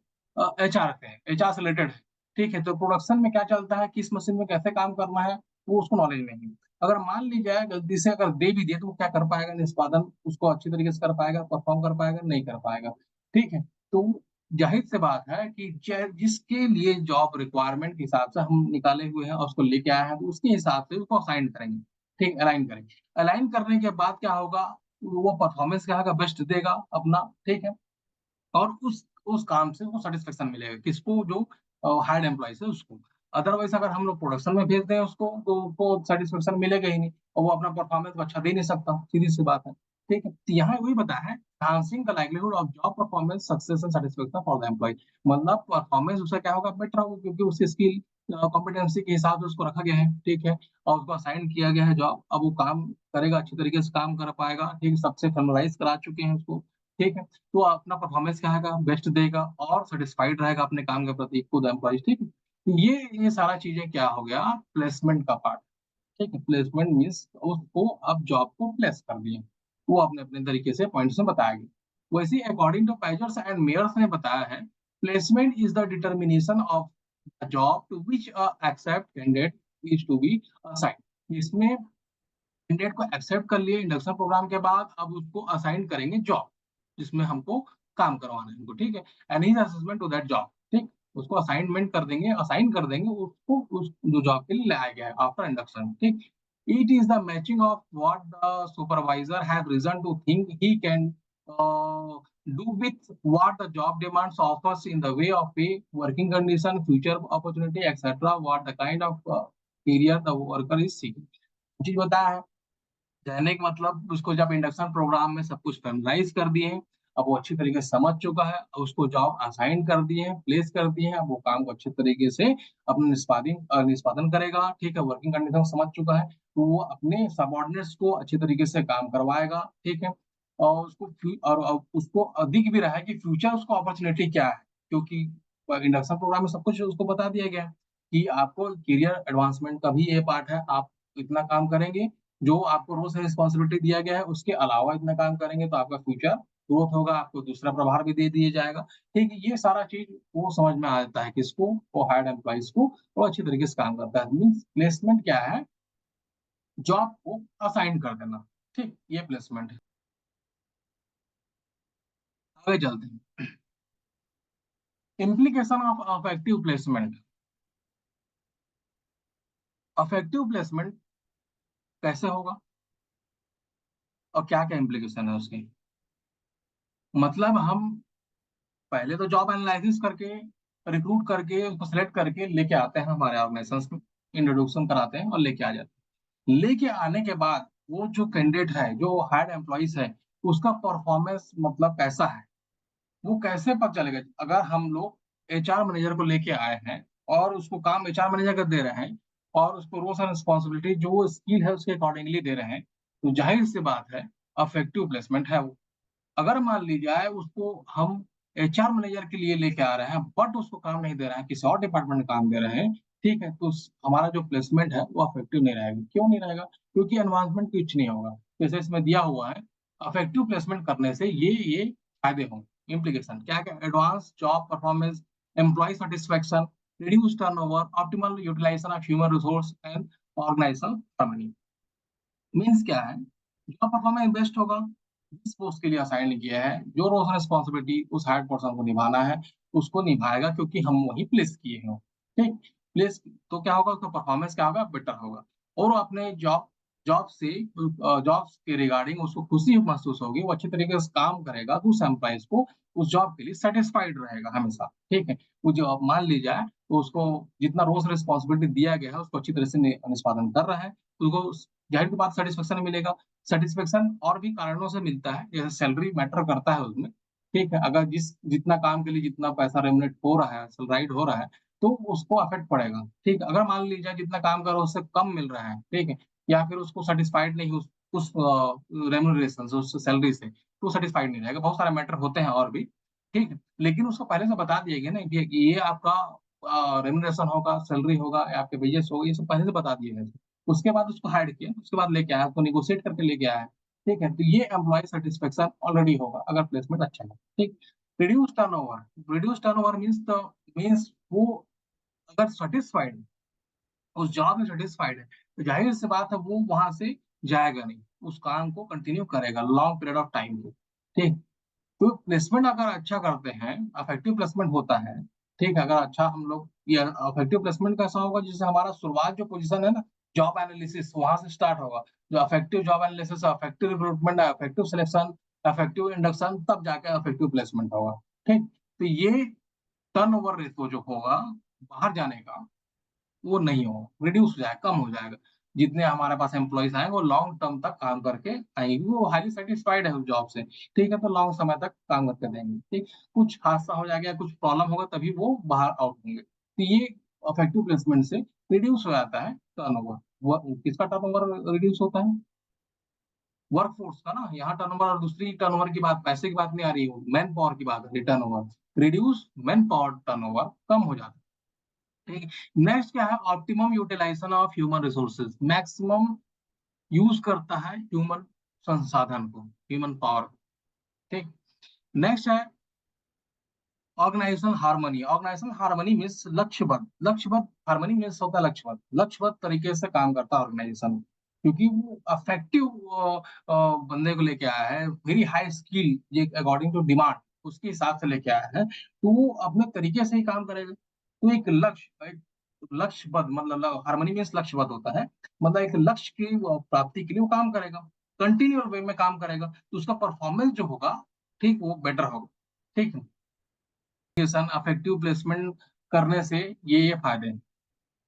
एचआर पे है, एचआर से रिलेटेड है, ठीक है। तो प्रोडक्शन में क्या चलता है, किस मशीन में कैसे काम करना है, वो उसको नॉलेज नहीं है। अगर मान ली जाए गलती से अगर दे भी दिए तो वो क्या कर पाएगा, निष्पादन उसको अच्छी तरीके से कर पाएगा, परफॉर्म कर पाएगा, नहीं कर पाएगा, ठीक है। तो जाहिर सी बात है कि जिसके लिए जॉब रिक्वायरमेंट के हिसाब से हम निकाले हुए हैं और उसको लेके आए हैं, तो उसके हिसाब से उसको असाइन करेंगे, ठीक, अलाइन करेंगे। अलाइन करने के बाद क्या होगा, वो परफॉर्मेंस क्या होगा, बेस्ट देगा अपना, ठीक है, और उस काम से उसको सेटिस्फेक्शन मिलेगा, किसको, जो हायर्ड एम्प्लॉय है उसको। अदरवाइज अगर हम लोग प्रोडक्शन में भेज दें उसको तो उसको सेटिस्फेक्शन मिलेगा ही नहीं, और वो अपना परफॉर्मेंस अच्छा दे नहीं सकता, सीधी सी बात है, ठीक है। तो यहाँ वही बताया है, enhancing the likelihood of job performance success and satisfaction for the employee। मतलब परफॉर्मेंस उसका क्या होगा, बेटर होगा, क्योंकि उसकी स्किल कॉम्पिटेंसी के हिसाब से उसको रखा गया है, ठीक है, और उसको असाइन किया गया है जॉब, अब वो काम करेगा, अच्छी तरीके से काम कर पाएगा, ठीक, सबसे फैमिलाइज करा चुके हैं उसको, ठीक है। तो अपना परफॉर्मेंस क्या है, बेस्ट देगा और सेटिस्फाइड रहेगा अपने काम के प्रति खुद एम्प्लॉय, ठीक है। तो ये सारा चीजें क्या हो गया, प्लेसमेंट का पार्ट, ठीक है। प्लेसमेंट मीन्स उसको अब जॉब को प्लेस कर दिए, वो अपने अपने तरीके से पॉइंट्स में बताया गया। वैसे according to Pigors and Myers ने बताया है, placement is the determination of job to which accept candidate is to be assign. इसमें कैंडिडेट को एक्सेप्ट कर लिए इंडक्शन प्रोग्राम के बाद, अब उसको असाइन करेंगे जॉब जिसमें हमको काम करवाना है हमको, ठीक है, and his assessment to that job, ठीक, उसको असाइनमेंट कर देंगे, असाइन कर देंगे उसको उस जो जॉब के लिए लाया गया है आफ्टर इंडक्शन, ठीक। It is the matching of what the supervisor have reason to think he can do with what the job demands offers in the way of pay, working condition, future opportunity, etc. What the kind of career the worker is seeking। चीज बताया है, कहने का मतलब उसको जब induction programme में सब कुछ फैमिलाइज कर दिए हैं, अब वो अच्छी तरीके से समझ चुका है, उसको जॉब असाइन कर दिए हैं, प्लेस कर दिए हैं, अब वो काम को अच्छे तरीके से अपने निष्पादन करेगा, ठीक है, वर्किंग कंडीशन समझ चुका है, तो वो अपने सबॉर्डिनेट्स को अच्छे तरीके से काम करवाएगा, ठीक है। और उसको अधिक भी रहा है कि फ्यूचर उसको अपॉर्चुनिटी क्या है, क्योंकि इंडक्शन प्रोग्राम में सब कुछ उसको बता दिया गया है कि आपको करियर एडवांसमेंट का भी ये पार्ट है, आप इतना काम करेंगे, जो आपको रोल्स एंड रिस्पॉन्सिबिलिटी दिया गया है उसके अलावा इतना काम करेंगे तो आपका फ्यूचर ग्रोथ होगा, आपको दूसरा प्रभार भी दे दिया जाएगा, ठीक है। ये सारा चीज वो समझ में आ जाता है किसको, वो हायर्ड एम्प्लॉइज को, वो अच्छी तरीके से काम करता है। मीन्स प्लेसमेंट क्या है, जॉब को असाइन कर देना, ठीक, ये प्लेसमेंट है। आगे चलते हैं, implication of active placement. Affective placement कैसे होगा और क्या क्या इम्प्लीकेशन है उसके? मतलब हम पहले तो जॉब एनालिसिस करके, रिक्रूट करके, उसको सेलेक्ट करके लेके आते हैं हमारे ऑर्गेनाइजेशन में, इंट्रोडक्शन कराते हैं और लेके आ जाते हैं। लेके आने के बाद वो जो कैंडिडेट है, जो हायर्ड एम्प्लॉइज है, उसका परफॉर्मेंस मतलब कैसा है, वो कैसे पता चलेगा? अगर हम लोग एचआर मैनेजर को लेके आए हैं और उसको काम एचआर मैनेजर का दे रहे हैं और उसको रोल्स एंड रिस्पॉन्सिबिलिटी जो स्किल है उसके अकॉर्डिंगली दे रहे हैं, तो जाहिर सी बात है अफेक्टिव प्लेसमेंट है वो। अगर मान लीजिए उसको हम एचआर मैनेजर के लिए लेके आ रहे हैं बट उसको काम नहीं दे रहे हैं, किसी और डिपार्टमेंट में काम दे रहे हैं, ठीक है, तो हमारा जो प्लेसमेंट है वो अफेक्टिव नहीं रहेगा। क्यों नहीं रहेगा? क्योंकि एनवायरमेंट कुछ नहीं होगा। जैसे इसमें दिया हुआ है, अफेक्टिव प्लेसमेंट करने से ये फायदे होंगे। इम्प्लीकेशन क्या क्या? Advance job performance, employee satisfaction, reduce turnover, optimal utilization of human resource and organizational harmony. Means क्या है? जो परफॉर्मेंस बेस्ट होगा, जिस पोस्ट के लिए असाइन किया है, जो रोल्स रिस्पॉन्सिबिलिटी उस हायर्ड पर्सन को निभाना है, उसको निभाएगा, क्योंकि हम वही प्लेस किए हैं। ठीक, प्लेस तो क्या होगा, उसका परफॉर्मेंस क्या होगा, बेटर होगा। और वो अपने जॉब जॉब से जॉब के रिगार्डिंग उसको खुशी महसूस होगी, वो अच्छी तरीके से काम करेगा, तो उस एम्प्लॉइज को उस जॉब के लिए सेटिस्फाइड रहेगा हमेशा। ठीक है, वो जो मान ली जाए तो उसको जितना रोल्स रिस्पॉन्सिबिलिटी दिया गया है उसको अच्छी तरह से निष्पादन कर रहा है, तो उसको जाहिर सी बात सेटिस्फेक्शन मिलेगा। सेटिस्फेक्शन और भी कारणों से मिलता है, जैसे सैलरी मैटर करता है उसमें। ठीक है, अगर जितना काम के लिए जितना पैसा रेमुनेट हो रहा है, सैलराइड हो रहा है, तो उसको अफेक्ट पड़ेगा। ठीक है, अगर मान लीजिए जितना काम करो उससे कम मिल रहा है, ठीक है, या फिर उसको सेटिस्फाइड नहीं उस रेमुनरेशन से, उस सैलरी से, तो सेटिस्फाइड नहीं रहेगा। बहुत सारे मैटर होते हैं और भी। ठीक है, लेकिन उसको पहले से बता दिया गया ना कि ये आपका रेमुनरेशन होगा, सैलरी होगा, या आपके वेजेस होगा, ये सब पहले से बता दिए गए। उसके बाद उसको हायर किया, उसके बाद लेके आया, उसको निगोशिएट करके लेके आया। ठीक है, तो ये एम्प्लॉय सेटिस्फेक्शन ऑलरेडी होगा अगर प्लेसमेंट अच्छा है। ठीक, reduce turnover. Reduce turnover means वो अगर सेटिस्फाइड, उस जॉब में सेटिस्फाइड है, तो जाहिर सी बात है वो वहां से जाएगा नहीं, उस काम को कंटिन्यू करेगा लॉन्ग पीरियड ऑफ टाइम को। ठीक, तो प्लेसमेंट अगर अच्छा करते हैं, अफेक्टिव प्लेसमेंट होता है। ठीक है, अगर अच्छा हम लोग, ये अफेक्टिव प्लेसमेंट कैसा होगा, जिससे हमारा शुरुआत जो पोजीशन है ना, जॉब एनालिसिस वहां से स्टार्ट होगा। जो affective job analysis, affective recruitment, affective selection, affective induction, तब जाके अफेक्टिव प्लेसमेंट होगा। ठीक, तो ये टर्नओवर रेशो जो होगा बाहर जाने का, वो नहीं होगा, रिड्यूस हो जाएगा, कम हो जाएगा। जितने हमारे पास एम्प्लॉयज आएंगे वो लॉन्ग टर्म तक काम करके आएंगे, वो हाईली सेटिस्फाइड है उस जॉब से। ठीक है, तो लॉन्ग समय तक काम करके देंगे। ठीक, कुछ हादसा हो जाएगा, कुछ प्रॉब्लम होगा, तभी वो बाहर आउट होंगे। तो ये अफेक्टिव प्लेसमेंट से रिड्यूस हो जाता है टर्नओवर। किसका टर्नओवर रिड्यूस होता है? वर्क फोर्स का ना। यहाँ टर्नओवर और दूसरी टर्नओवर की बात, पैसे की बात नहीं आ रही है, मैन पावर की बात आ रही है। Turnover reduce, manpower turnover कम हो जाता है। ठीक, नेक्स्ट क्या है? Optimum utilisation of human resources. Maximum use करता है ह्यूमन संसाधन को, ह्यूमन पावर। ठीक, नेक्स्ट है organisation harmony. Organisation harmony means लक्ष्यबद्ध। लक्ष्यबद्ध हार्मनी मीन्स होता है लक्ष्यबद्ध, लक्ष्यबद्ध तरीके से काम करता है ऑर्गेनाइजेशन, क्योंकि वो अफेक्टिव बंदे को लेके आया है, वेरी हाई स्किल, ये अकॉर्डिंग टू डिमांड उसके हिसाब से लेके आया है, तो वो अपने तरीके से ही काम करेगा। तो एक लक्ष्य, एक लक्ष्यबद्ध मतलब हार्मनी मीन्स लक्ष्यबद्ध होता है, मतलब एक लक्ष्य की प्राप्ति के लिए वो काम करेगा, कंटिन्यूअल वे में काम करेगा, तो उसका परफॉर्मेंस जो होगा, ठीक, वो बेटर होगा। ठीक है, अफेक्टिव प्लेसमेंट करने से ये फायदे हैं।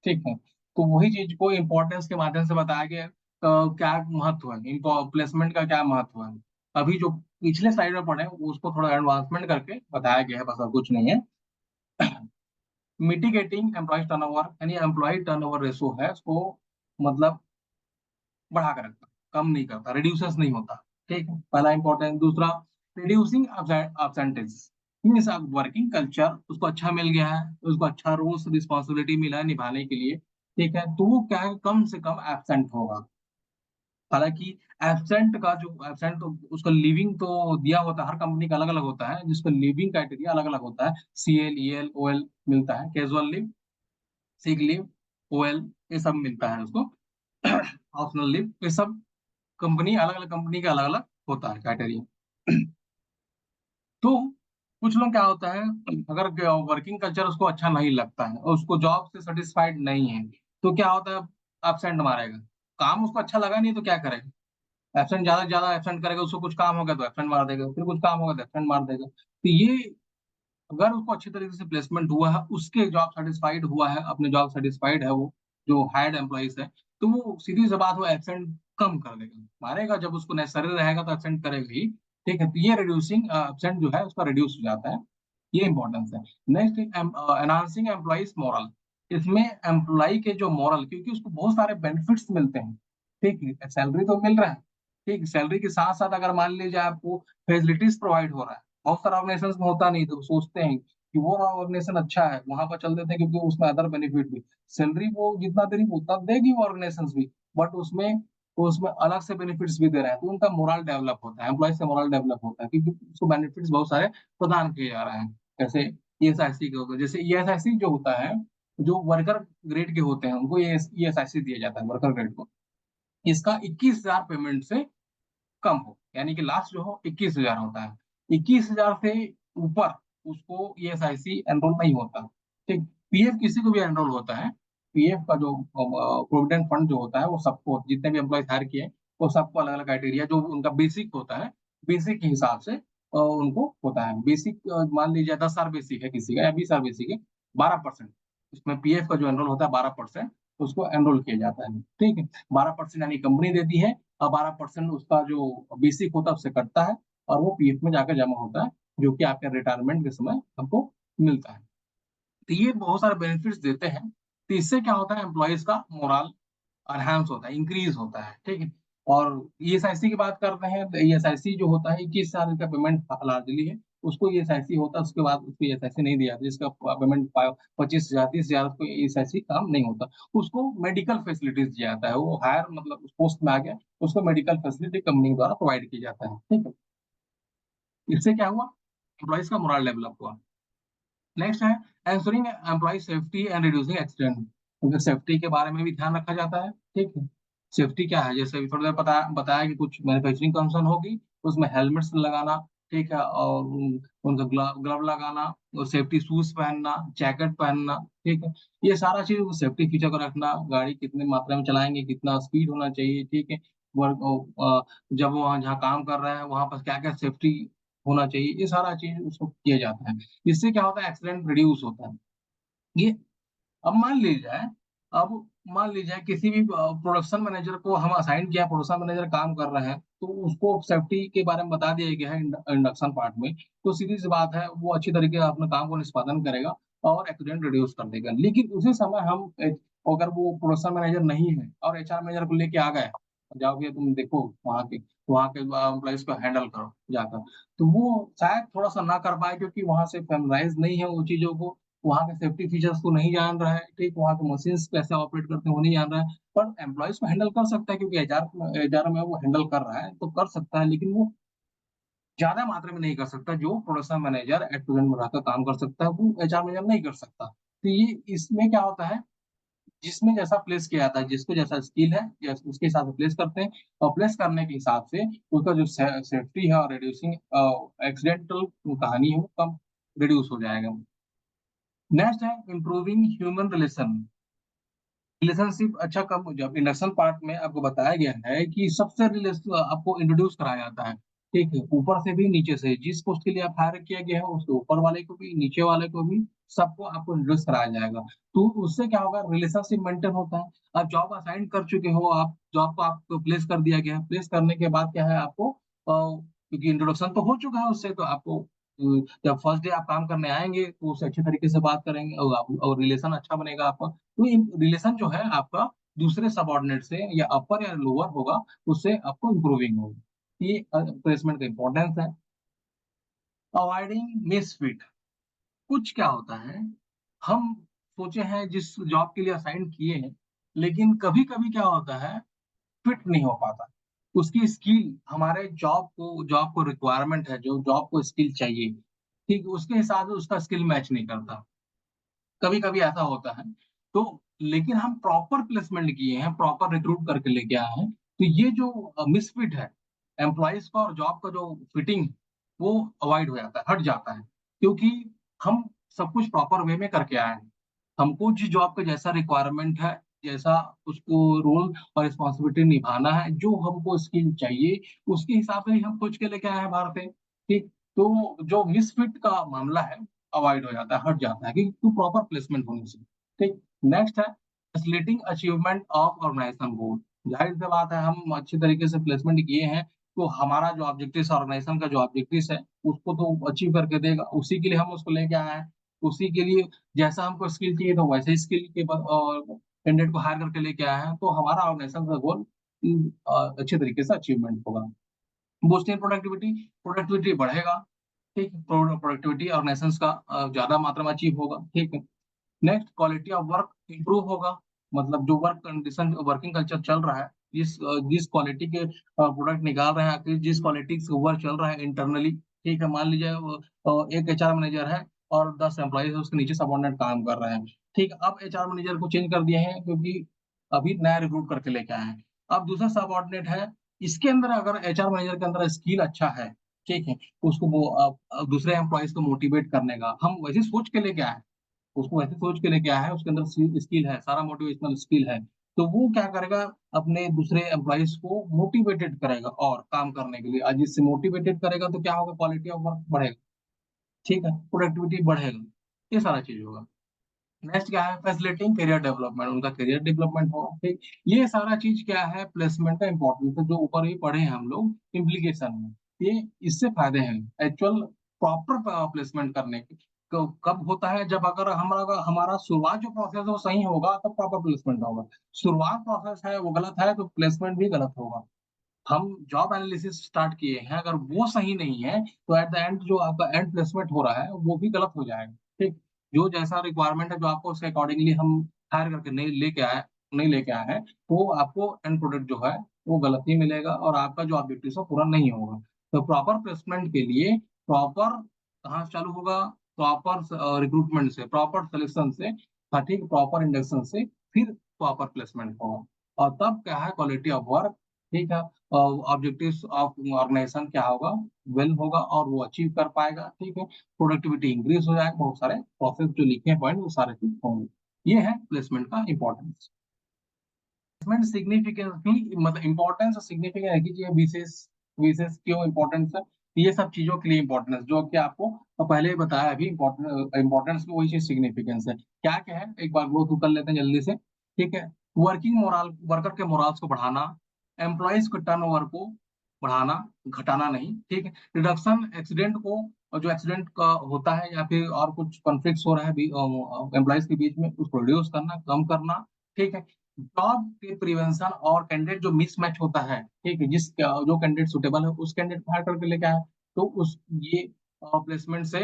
ठीक है, तो वही चीज को इम्पोर्टेंस के माध्यम से बताया गया। क्या महत्व है प्लेसमेंट का, क्या महत्व है, अभी जो पिछले स्लाइड में पढ़े उसको थोड़ा एडवांसमेंट करके बताया गया है, बस और कुछ नहीं है। मिटिगेटिंग एम्प्लॉय टर्नओवर, यानी एम्प्लॉय टर्नओवर रेशो है उसको मतलब बढ़ा कर रखता, कम नहीं करता, रिड्यूसेस नहीं होता। ठीक है, पहला इंपॉर्टेंट। दूसरा, रिड्यूसिंग एब्सेंटेज, मीन्स वर्किंग कल्चर उसको अच्छा मिल गया है, उसको अच्छा रोल्स रिस्पॉन्सिबिलिटी मिला है निभाने के लिए। ठीक है, तो वो क्या है, कम से कम एबसेंट होगा। हालांकि एबसेंट तो उसका लिविंग तो दिया होता है, हर कंपनी का अलग अलग होता है, जिसका लिविंग क्राइटेरिया अलग अलग होता है। CL, EL, OL मिलता है, casual leave, sick leave, OL, ये सब मिलता है उसको। ऑप्शनल लीव, ये सब कंपनी, अलग अलग कंपनी का अलग अलग होता है क्राइटेरिया। तो कुछ लोग क्या होता है, अगर वर्किंग कल्चर उसको अच्छा नहीं लगता है और उसको जॉब से सेटिस्फाइड नहीं है, तो क्या होता है, एब्सेंट मारेगा। काम उसको अच्छा लगा नहीं तो क्या करेगा? एब्सेंट ज़्यादा से ज़्यादा एब्सेंट करेगा, उसको कुछ काम हो गया तो एब्सेंट मार देगा, फिर कुछ काम होगा तो एब्सेंट मार देगा। तो ये अगर उसको अच्छी तरीके से प्लेसमेंट हुआ है, उसके जॉब सैटिस्फाइड हुआ है, अपने जॉब सैटिस्फाइड है वो, जो हायर्ड एम्प्लॉइज़ है, तो वो सीधी-सी बात वो एब्सेंट कम कर देगा। मारेगा जब उसको नेसेसरी रहेगा तो एब्सेंट करेगा ही, ठीक है? तो ये रिड्यूसिंग एब्सेंट जो है उसका रिड्यूस हो जाता है, ये इम्पोर्टेंस है। Next enhancing employees moral. इसमें एम्प्लॉयी के जो मोरल, क्योंकि उसको बहुत सारे बेनिफिट्स मिलते हैं, ठीक है? सैलरी तो मिल रहा है, ठीक? सैलरी के साथ-साथ अगर मान लीजिए आपको फैसिलिटीज़ प्रोवाइड हो रहा है, बहुत सारे ऑर्गेनाइजेशंस में होता नहीं, तो सोचते हैं कि वो ऑर्गेनाइजेशन अच्छा है, वहाँ पर चल देते हैं क्योंकि उसमें अदर बेनिफिट भी, सैलरी वो जितना देगी उतना देगी वो ऑर्गेनाइजेशंस भी, बट उसमें उसमें अलग से बेनिफिट्स भी दे रहे हैं, तो उनका मोरल डेवलप होता है, एम्प्लॉइज का मोरल डेवलप होता है क्योंकि उसको बेनिफिट्स बहुत सारे प्रदान किए जा रहे हैं। जैसे ईएसआईसी के हो गए, जैसे ईएसआईसी जो होता है, जो वर्कर ग्रेड के होते हैं उनको ईएसआईसी दिया जाता है वर्कर ग्रेड को। इसका 21,000 पेमेंट से कम हो, यानी कि लास्ट जो हो 21,000 होता है। 21,000 से ऊपर उसको ईएसआईसी एनरोल नहीं होता, ठीक? पीएफ किसी को भी एनरोल होता है। पीएफ का जो प्रोविडेंट फंड जो होता है वो सबको, जितने भी एम्प्लॉइज हायर किए वो सबको अलग-अलग क्राइटेरिया जो उनका बेसिक होता है, बेसिक के हिसाब से उनको होता है। बेसिक मान लीजिए 10,000 बेसिक है किसी का या 20,000 बेसिक है, 12% उसमें पीएफ का जो एनरोल होता है 12% उसको एनरोल किया जाता है, ठीक है? 12% यानी कंपनी देती है, 12% उसका जो बेसिक होता है उससे कटता है और वो पीएफ में जाकर जमा होता है, जो कि आपके रिटायरमेंट के समय आपको मिलता है। तो ये बहुत सारे बेनिफिट्स देते हैं। तो इससे क्या होता है, एम्प्लॉइज का मोरल एनहांस होता है, इंक्रीज होता है, ठीक है? और ईएसआईसी की बात करते हैं तो ईएसआईसी जो होता है 21,000 का पेमेंट लार्जली है, उसको ईएसआईसी होता है, उसके बाद उसको ईएसआईसी नहीं दिया जाता, जिसका पेमेंट 25,000 30,000 उसको ईएसआईसी काम नहीं होता। उसको मेडिकल फैसिलिटीज दिया जाता है, वो हायर मतलब उस पोस्ट में आ गया, उसको मेडिकल फैसिलिटी कंपनी द्वारा प्रोवाइड किया जाता है, ठीक है? इससे क्या हुआ, एम्प्लॉइज का मोरल डेवलप हुआ। नेक्स्ट है ensuring employee safety and reducing accident, क्योंकि सेफ्टी के बारे में भी ध्यान रखा जाता है, ठीक है? सेफ्टी क्या है, जैसे अभी थोड़ी देर पता बताया कि कुछ मैन्युफैक्चरिंग कंसर्न होगी, उसमें हेलमेट्स लगाना, ठीक है? और उनका ग्लव ग्लव लगाना और सेफ्टी शूज पहनना, जैकेट पहनना, ठीक है? ये सारा चीज सेफ्टी फीचर को रखना, गाड़ी कितनी मात्रा में चलाएंगे, कितना स्पीड होना चाहिए, ठीक है? जब वो वहाँ जहाँ काम कर रहे हैं वहां पर क्या क्या सेफ्टी होना चाहिए, ये सारा चीज उसको किया जाता है। इससे क्या होता है, एक्सीडेंट रिड्यूस होता है। ये अब अब मान लीजिए किसी भी प्रोडक्शन मैनेजर को हम असाइन किया, प्रोडक्शन मैनेजर काम कर रहे हैं, तो उसको सेफ्टी के बारे में बता दिया गया है इंडक्शन पार्ट में, तो सीधी सी बात है वो अच्छी तरीके से अपने काम को निष्पादन करेगा और एक्सीडेंट रिड्यूस कर देगा। लेकिन उसी समय अगर वो प्रोडक्शन मैनेजर नहीं है और एचआर मैनेजर को लेके आ गए, जाओ भैया तुम देखो वहाँ के एम्प्लॉइज को हैंडल करो जाकर, तो वो शायद थोड़ा सा ना कर पाए क्योंकि वहां से फैमिलाइज नहीं है वो चीजों को, वहाँ के सेफ्टी फीचर्स को नहीं जान रहा है, ठीक? वहाँ के मशीन्स कैसे ऑपरेट करते हैं वो नहीं जान रहा है, पर एम्प्लॉइज को हैंडल कर सकता है क्योंकि एचआर एचआर में वो हैंडल कर रहा है तो कर सकता है, लेकिन वो ज्यादा मात्रा में नहीं कर सकता, जो प्रोडक्शन मैनेजर एट प्रेजेंट में रहकर काम कर सकता है वो एचआर मैनेजर नहीं कर सकता। तो ये इसमें क्या होता है, जिसमें जैसा प्लेस किया जाता है, जिसको जैसा स्किल है उसके हिसाब से प्लेस करते हैं, और प्लेस करने के हिसाब से उसका जो सेफ्टी है और रिड्यूसिंग एक्सीडेंटल कहानी है वो कम रिड्यूस हो जाएगा। नेक्स्ट है इम्प्रूविंग ह्यूमन रिलेशनशिप अच्छा कब, जब इंडक्शन पार्ट में आपको बताया गया है कि सबसे रिलेशन आपको इंट्रोड्यूस कराया जाता है, ठीक है? ऊपर से भी नीचे से, जिस पोस्ट के लिए आप हायर किया गया है उसके ऊपर वाले को भी नीचे वाले को भी सबको आपको इंट्रोड्यूस कराया जाएगा। तो उससे क्या होगा, रिलेशनशिप मेंटेन होता है। आप जॉब असाइन कर चुके हो, आप जॉब को आपको प्लेस कर दिया गया है, प्लेस करने के बाद क्या है आपको क्योंकि इंट्रोडक्शन तो हो चुका है उससे, तो आपको जब फर्स्ट डे आप काम करने आएंगे तो उससे अच्छे तरीके से बात करेंगे और रिलेशन अच्छा बनेगा आपका, तो रिलेशन जो है आपका दूसरे सबऑर्डिनेट से या अपर या लोअर होगा, उससे आपको इम्प्रूविंग होगी। ये प्लेसमेंट का इंपॉर्टेंस है। Avoiding misfit. कुछ क्या होता है, हम सोचे हैं जिस जॉब के लिए असाइन किए हैं, लेकिन कभी कभी क्या होता है फिट नहीं हो पाता, उसकी स्किल हमारे जॉब को रिक्वायरमेंट है, जो जॉब को स्किल चाहिए, ठीक, उसके हिसाब से उसका स्किल मैच नहीं करता, कभी कभी ऐसा होता है। तो लेकिन हम प्रॉपर प्लेसमेंट किए हैं, प्रॉपर रिक्रूट करके लेके आए हैं, तो ये जो मिसफिट है एम्प्लॉयज का और जॉब का जो फिटिंग, वो अवॉइड हो जाता है, हट जाता है, क्योंकि हम सब कुछ प्रॉपर वे में करके आए हैं। हमको जिस जॉब का जैसा रिक्वायरमेंट है, जैसा उसको रोल और रिस्पॉन्सिबिलिटी निभाना है, जो हमको स्किल चाहिए, उसके हिसाब से ही हम सोच के लेके आए हैं बाहर से, ठीक? तो जो मिसफिट का मामला है, अवॉइड हो जाता है, हट जाता है, क्योंकि प्रॉपर प्लेसमेंट होने से, ठीक? नेक्स्ट है फैसिलिटेटिंग अचीवमेंट ऑफ ऑर्गेनाइजेशन गोल। ज़ाहिर-सी बात है, हम अच्छी तरीके से प्लेसमेंट किए हैं, तो हमारा जो ऑब्जेक्टिव्स ऑर्गेनाइजेशन का जो ऑब्जेक्टिव्स है, उसको तो अचीव करके देगा, उसी के लिए हम उसको लेके आए हैं। उसी के लिए जैसा हमको स्किल चाहिए, तो वैसे ही स्किल के कैंडिडेट को हायर करके लेके आए हैं, तो हमारा ऑर्गेनाइजेशन का गोल अच्छे तरीके से अचीवमेंट होगा। बूस्टिंग प्रोडक्टिविटी, प्रोडक्टिविटी बढ़ेगा, ठीक है? प्रोडक्टिविटी ऑर्गेनाइजेशंस का ज़्यादा मात्रा में अचीव होगा, ठीक है? Next quality of work improve होगा, मतलब जो वर्क कंडीशन वर्किंग कल्चर चल रहा है, जिस क्वालिटी के प्रोडक्ट निकाल रहे हैं, आखिर जिस क्वालिटी से वर्क चल रहा है इंटरनली, ठीक है? मान लीजिए एक एचआर मैनेजर है और 10 एम्प्लॉइज़ है, उसके नीचे सबऑर्डिनेट काम कर रहे हैं, ठीक है? अब एचआर मैनेजर को चेंज कर दिए हैं, क्योंकि अभी नया रिक्रूट करके लेके आए हैं। अब दूसरा सबऑर्डिनेट है, इसके अंदर अगर एचआर मैनेजर के अंदर स्किल अच्छा है, ठीक है? उसको वो दूसरे एम्प्लॉइज़ को मोटिवेट करने का, हम वैसे सोच के लेके आए हैं। उसको ऐसे सोच के लेके आया है, उसके अंदर स्किल है, सारा मोटिवेशनल स्किल है। तो वो क्या करेगा, अपने दूसरे एम्प्लॉइज़ को मोटिवेटेड करेगा और काम करने के लिए। आज इससे मोटिवेटेड करेगा तो क्या होगा, क्वालिटी ऑफ वर्क बढ़ेगा, ठीक है? प्रोडक्टिविटी बढ़ेगा, ये सारा चीज़ होगा। नेक्स्ट क्या है, फैसिलिटेटिंग करियर डेवलपमेंट, उनका करियर डेवलपमेंट होगा, ठीक? ये सारा चीज़ क्या है, प्लेसमेंट का इम्पोर्टेंस है, जो ऊपर ही पढ़े हैं हम लोग इम्प्लीकेशन में। ये इससे फ़ायदे हैं, एक्चुअल प्रॉपर प्लेसमेंट करने के। कब होता है, जब अगर हमारा हमारा शुरुआत जो प्रोसेस है वो सही होगा, तब प्रॉपर प्लेसमेंट होगा। शुरुआत प्रोसेस है वो गलत है, तो प्लेसमेंट भी गलत होगा। हम जॉब एनालिसिस स्टार्ट किए हैं, अगर वो सही नहीं है, तो एट द एंड जो आपका एंड प्लेसमेंट हो रहा है, वो भी गलत हो जाएगा, ठीक? जो जैसा रिक्वायरमेंट है, जो आपको उसके अकॉर्डिंगली हम हायर करके नहीं लेके आए हैं, तो आपको एंड प्रोडक्ट जो है, वो गलत ही मिलेगा और आपका जो ऑब्जेक्टिव्स है, पूरा नहीं होगा। तो प्रॉपर प्लेसमेंट के लिए प्रॉपर कहाँ से चालू होगा? प्रॉपर रिक्रूटमेंट से, प्रॉपर सिलेक्शन से, हाँ, ठीक? प्रॉपर इंडक्शन से, फिर प्रॉपर प्लेसमेंट होगा और तब क्या है, क्वालिटी ऑफ वर्क, ठीक है? ऑब्जेक्टिव्स ऑफ ऑर्गेनाइजेशन क्या होगा, वेल होगा और वो अचीव कर पाएगा, ठीक है? प्रोडक्टिविटी इंक्रीज हो जाएगा, बहुत सारे प्रोसेस जो लिखे हैं पॉइंट, वो सारे चीज होंगे। ये है प्लेसमेंट का इंपॉर्टेंस। प्लेसमेंट सिग्निफिकेंस भी, मतलब इंपॉर्टेंस और सिग्निफिकेंस है कि ये विशेष विशेष क्यों इंपॉर्टेंस है, ये सब चीजों के लिए इंपॉर्टेंस, जो कि आपको पहले ही बताया, अभी इंपॉर्टेंस की वही चीज सिग्निफिकेंस है। क्या क्या है, एक बार गो थ्रू कर लेते हैं जल्दी से, ठीक है? वर्किंग मोरल, वर्कर के मोरल्स को बढ़ाना, एम्प्लॉइज के टर्नओवर को बढ़ाना, घटाना नहीं, ठीक है? रिडक्शन एक्सीडेंट को, और जो एक्सीडेंट का होता है या फिर और कुछ कॉन्फ्लिक्ट्स हो रहा है एम्प्लॉइज के बीच में, उसको रिड्यूस करना, कम करना, ठीक है? जॉब के प्रिवेंशन और कैंडिडेट जो मिसमैच होता है, ठीक है? जो कैंडिडेट सुटेबल है, उस कैंडिडेट को हायर करके लेके आए, तो उस ये प्लेसमेंट से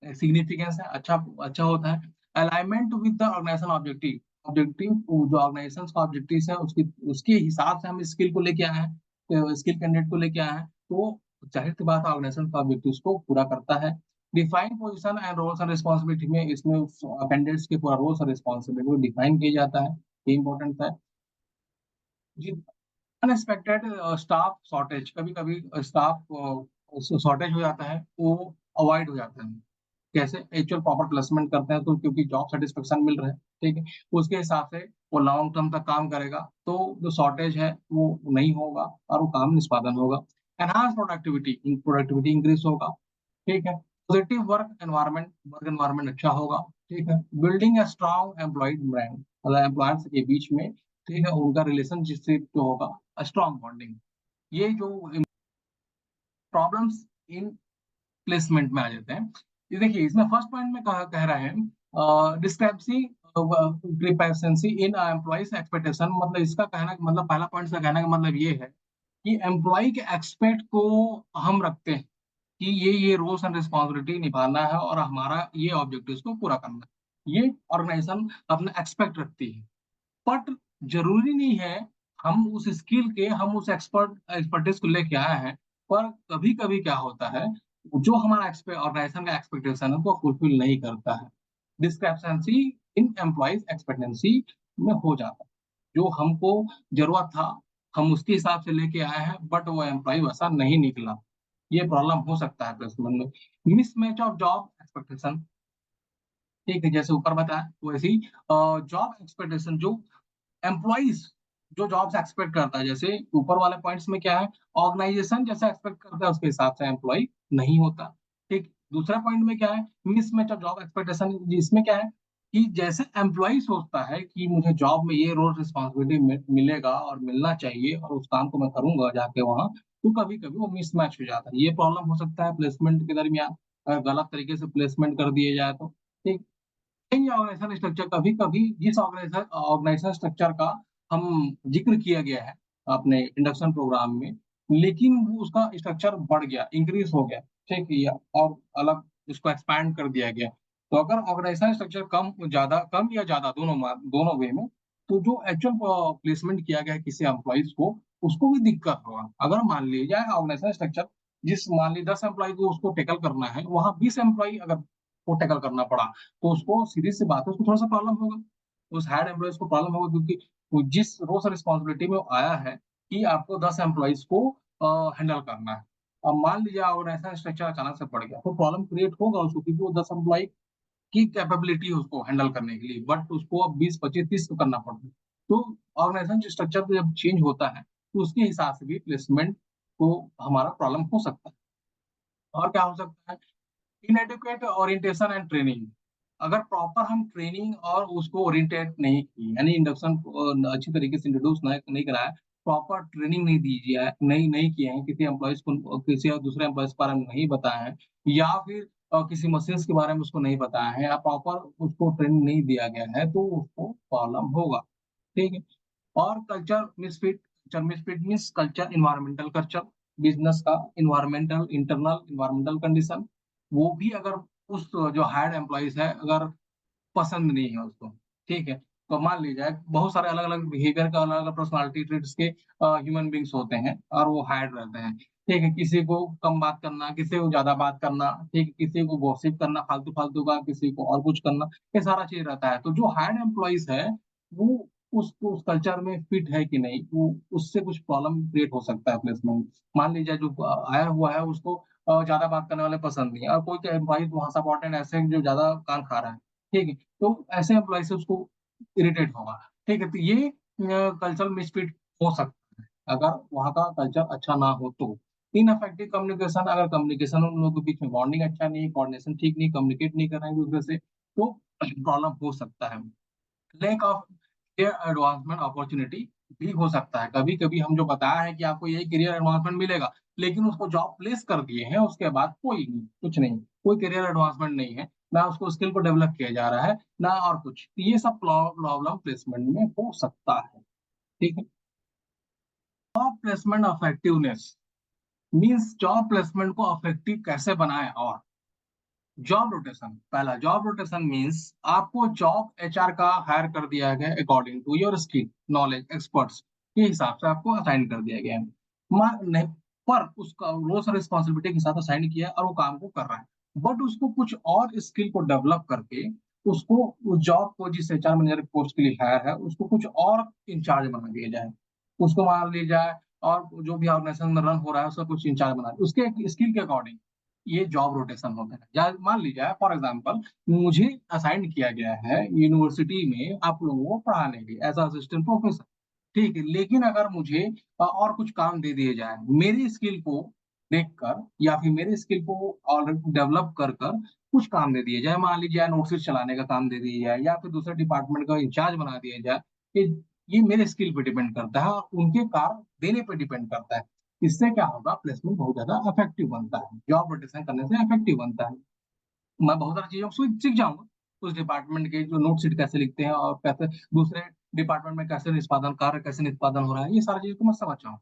सिग्निफिकेंस है, अच्छा अच्छा होता है। Alignment with the organization objective, objective जो ऑर्गेनाइजेशन का ऑब्जेक्टिव है, उसकी उसके हिसाब से हम स्किल को लेके आए हैं, स्किल कैंडिडेट को लेके आए हैं, तो जाहिर सी बात है ऑर्गेनाइजेशन का ऑब्जेक्टिव को पूरा करता है। Define position and roles and responsibility में, इसमें कैंडिडेट्स के पूरा रोल्स और रिस्पांसिबिलिटी को डिफाइन किया जाता है, ये इंपॉर्टेंट है जी। अनएक्सपेक्टेड स्टाफ शॉर्टेज, कभी-कभी स्टाफ शॉर्टेज हो जाता है, वो अवॉइड हो जाता है। कैसे? एक्चुअल प्रॉपर प्लेसमेंट करते हैं, तो क्योंकि जॉब सैटिस्फैक्शन मिल रहा है, ठीक है? उसके हिसाब से वो लॉन्ग टर्म तक काम करेगा, तो जो शॉर्टेज है वो नहीं होगा और वो काम निष्पादन होगा। एनहांस प्रोडक्टिविटी, प्रोडक्टिविटी इंक्रीज होगा, ठीक है? पॉजिटिव वर्क एनवायरनमेंट अच्छा होगा, ठीक है? Building a strong employee brand, मतलब एम्प्लॉयर्स के बीच में, ठीक है, उनका रिलेशनशिप जो होगा, स्ट्रॉन्ग बॉन्डिंग। ये जो प्रॉब्लम्स इन प्लेसमेंट में आ जाते हैं। ये देखिए, इसमें फर्स्ट पॉइंट में कह रहे हैं discrepancy discrepancy in employees expectation, मतलब इसका कहना, मतलब पहला पॉइंट का कहने का मतलब ये है कि एम्प्लॉय के एक्सपेक्ट को हम रखते हैं कि ये रोल्स एंड रिस्पॉन्सिबिलिटी निभाना है और हमारा ये ऑब्जेक्टिव्स को पूरा करना है, ये ऑर्गेनाइजेशन अपना एक्सपेक्ट रखती है। बट जरूरी नहीं है हम उस स्किल के, हम उस एक्सपर्टीज को लेके आए हैं, पर कभी कभी क्या होता है, जो हमारा ऑर्गेनाइजेशन का एक्सपेक्टेशन है, वो फुलफिल नहीं करता है। डिस्क्रिपेंसी इन एम्प्लॉइज एक्सपेक्टेंसी में हो जाता है, जो हमको जरूरत था, हम उसके हिसाब से लेके आए हैं, बट वो एम्प्लॉय वैसा नहीं निकला। ये प्रॉब्लम हो सकता है प्लेसमेंट में। मिसमैच ऑफ जॉब एक्सपेक्टेशन, ठीक है, जैसे ऊपर बताया वैसे ही जॉब एक्सपेक्टेशन जो एम्प्लॉइज़ जो जॉब्स एक्सपेक्ट करता है, जैसे ऊपर वाले पॉइंट्स में क्या है, ऑर्गनाइज़ेशन जैसा एक्सपेक्ट करता है उसके हिसाब से एम्प्लॉयी नहीं होता, ठीक? दूसरा पॉइंट में क्या है, मिसमैच ऑफ जॉब एक्सपेक्टेशन जिसमें क्या है कि जैसे एम्प्लॉयी सोचता है कि मुझे जॉब में ये रोल रिस्पॉन्सिबिलिटी मिलेगा और मिलना चाहिए और उस काम को मैं करूँगा जाके वहाँ, तो कभी-कभी वो मिसमैच हो जाता है। ये प्रॉब्लम हो सकता है प्लेसमेंट के दरमियान, गलत तरीके से प्लेसमेंट कर दिए जाए तो, ठीक? नहीं, ऑर्गेनाइजेशन स्ट्रक्चर कभी-कभी जिस ऑर्गेनाइजेशन स्ट्रक्चर का हम ज़िक्र किया गया है अपने इंडक्शन प्रोग्राम में, लेकिन वो उसका स्ट्रक्चर बढ़ गया, इंक्रीज़ हो गया, ठीक है? या और अलग उसको एक्सपैंड कर दिया गया। तो अगर ऑर्गेनाइजेशन स्ट्रक्चर कम या ज़्यादा दोनों वे में, तो जो एक्चुअल प्लेसमेंट किया गया है किसी एम्प्लॉइज़ को, उसको भी दिक्कत होगा। अगर मान लीजिए ऑर्गेनाइजेशन स्ट्रक्चर मान लीजिए 10 एम्प्लॉयी को उसको टैकल करना है, वहाँ 20 एम्प्लॉयी अगर को टैकल करना पड़ा, तो उसको सीधी-सी बात है उसको थोड़ा-सा प्रॉब्लम होगा। उस हायर एम्प्लॉइज़ को प्रॉब्लम होगा क्योंकि वो जिस रोल्स और रिस्पॉन्सिबिलिटी में वो आया है कि आपको 10 एम्प्लॉइज़ को हैंडल करना है। अब मान लीजिए ऑर्गेनाइजेशन स्ट्रक्चर अचानक से बढ़ गया, तो प्रॉब्लम क्रिएट होगा उसको क्योंकि वो 10 एम्प्लॉयी की कैपेबिलिटी है उसको हैंडल करने के लिए, बट उसको अब 20, 25, 30 को करना पड़ रहा है। तो ऑर्गेनाइजेशन स्ट्रक्चर जब चेंज होता है, तो उसके हिसाब से भी प्लेसमेंट को हमारा प्रॉब्लम हो सकता है। और क्या हो सकता है? Inadequate orientation and training. अगर प्रॉपर हम ट्रेनिंग और उसको ओरिएंटेट नहीं की, यानी इंडक्शन अच्छी तरीके से इंट्रोड्यूस नहीं कराया, प्रॉपर ट्रेनिंग नहीं दीजिए है, नहीं किए हैं, किसी एम्प्लॉइज़ को किसी और दूसरे एम्प्लॉइज़ के बारे में नहीं बताया है या फिर किसी मशीन्स के बारे में उसको नहीं बताया है या प्रॉपर उसको ट्रेनिंग नहीं दिया गया है, तो उसको प्रॉब्लम होगा, ठीक है? और culture misfit means culture environmental culture, business का इंटरनल एनवायरमेंटल कंडीशन, वो भी अगर उस जो हायर्ड एम्प्लॉइज़ है अगर पसंद नहीं है उसको, ठीक है? तो मान लीजिए बहुत सारे अलग-अलग बिहेवियर का अलग-अलग पर्सनैलिटी ट्रेट्स के ह्यूमन बीइंग्स होते हैं और वो हायर्ड रहते हैं, ठीक है? किसी को कम बात करना, किसी को ज़्यादा बात करना, ठीक है? किसी को गॉसिप करना फालतू-फालतू का, किसी को और कुछ करना, ये सारा चीज़ रहता है। तो जो हायर्ड एम्प्लॉइज़ है, वो उस कल्चर में फिट है कि नहीं, वो उससे कुछ प्रॉब्लम क्रिएट हो सकता है प्लेसमेंट। मान लीजिए जो आया हुआ है उसको ज़्यादा बात करने वाले पसंद नहीं है और कोई एम्प्लॉयी वहाँ सबार्डिनेट ऐसे हैं जो ज़्यादा कान खा रहा है, ठीक है? तो ऐसे एम्प्लॉयी से उसको इरिटेट होगा, ठीक है? तो ये कल्चरल मिसफिट हो सकता है, अगर वहाँ का कल्चर अच्छा ना हो तो। इनअफेक्टिव कम्युनिकेशन अगर कम्युनिकेशन उन लोगों के बीच में बॉन्डिंग अच्छा नहीं है, कोऑर्डिनेशन ठीक नहीं, कम्युनिकेट नहीं कर रहे हैं एक-दूसरे से, तो प्रॉब्लम हो सकता है। Lack of career advancement opportunity भी हो सकता है। कभी-कभी हम जो बताया है कि आपको यही करियर एडवांसमेंट मिलेगा, लेकिन उसको जॉब प्लेस कर दिए हैं, उसके बाद कोई नहीं, कुछ नहीं, कोई करियर एडवांसमेंट नहीं है, ना उसको स्किल को डेवलप किया जा रहा है, ना और कुछ। तो ये सब प्रॉब्लम प्लेसमेंट में हो सकता है, ठीक है? Job placement effectiveness means job placement को इफेक्टिव कैसे बनाएँ और जॉब रोटेशन, पहला जॉब रोटेशन मीन्स आपको जॉब एचआर का हायर कर दिया गया according to your skill, knowledge, experts के हिसाब से आपको असाइन कर दिया गया है। मा नहीं पर उसका रोल्स और रिस्पॉन्सिबिलिटी के साथ असाइन किया है और वो काम को कर रहा है। बट उसको कुछ और स्किल को डेवलप करके उसको उस जॉब को जिस एचआर मैनेजर पोस्ट के लिए हायर है, उसको कुछ और इंचार्ज बना दिया जाए। उसको मान लिया जाए और जो भी ऑर्गेनाइजेशन में रन हो रहा है उसका कुछ इंचार्ज बना दिया। उसके स्किल के अकॉर्डिंग ये जॉब रोटेशन होता है। या मान लीजिए फॉर एग्जांपल मुझे असाइन किया गया है यूनिवर्सिटी में आप लोगों को पढ़ाने के लिए एज़ असिस्टेंट प्रोफेसर, ठीक है? लेकिन अगर मुझे और कुछ काम दे दिए जाए, मेरी स्किल को देखकर या फिर मेरे स्किल को ऑलरेडी डेवलप कर कुछ काम दे दिए जाए, मान लीजिए नोटशीट चलाने का काम दे दिया जाए या फिर दूसरे डिपार्टमेंट का इंचार्ज बना दिया जाए, ये मेरे स्किल पे डिपेंड करता है और उनके कार्य देने पे डिपेंड करता है। इससे क्या होगा प्लेसमेंट बहुत ज़्यादा इफेक्टिव बनता है। जॉब रोटेशन करने से इफेक्टिव बनता है। मैं बहुत सारी चीज़ों को सीख जाऊँगा। उस डिपार्टमेंट के जो नोट शीट कैसे लिखते हैं और कैसे दूसरे डिपार्टमेंट में कैसे निष्पादन कार्य कैसे निष्पादन हो रहा है, ये सारी चीज़ें को मैं समझ जाऊँ।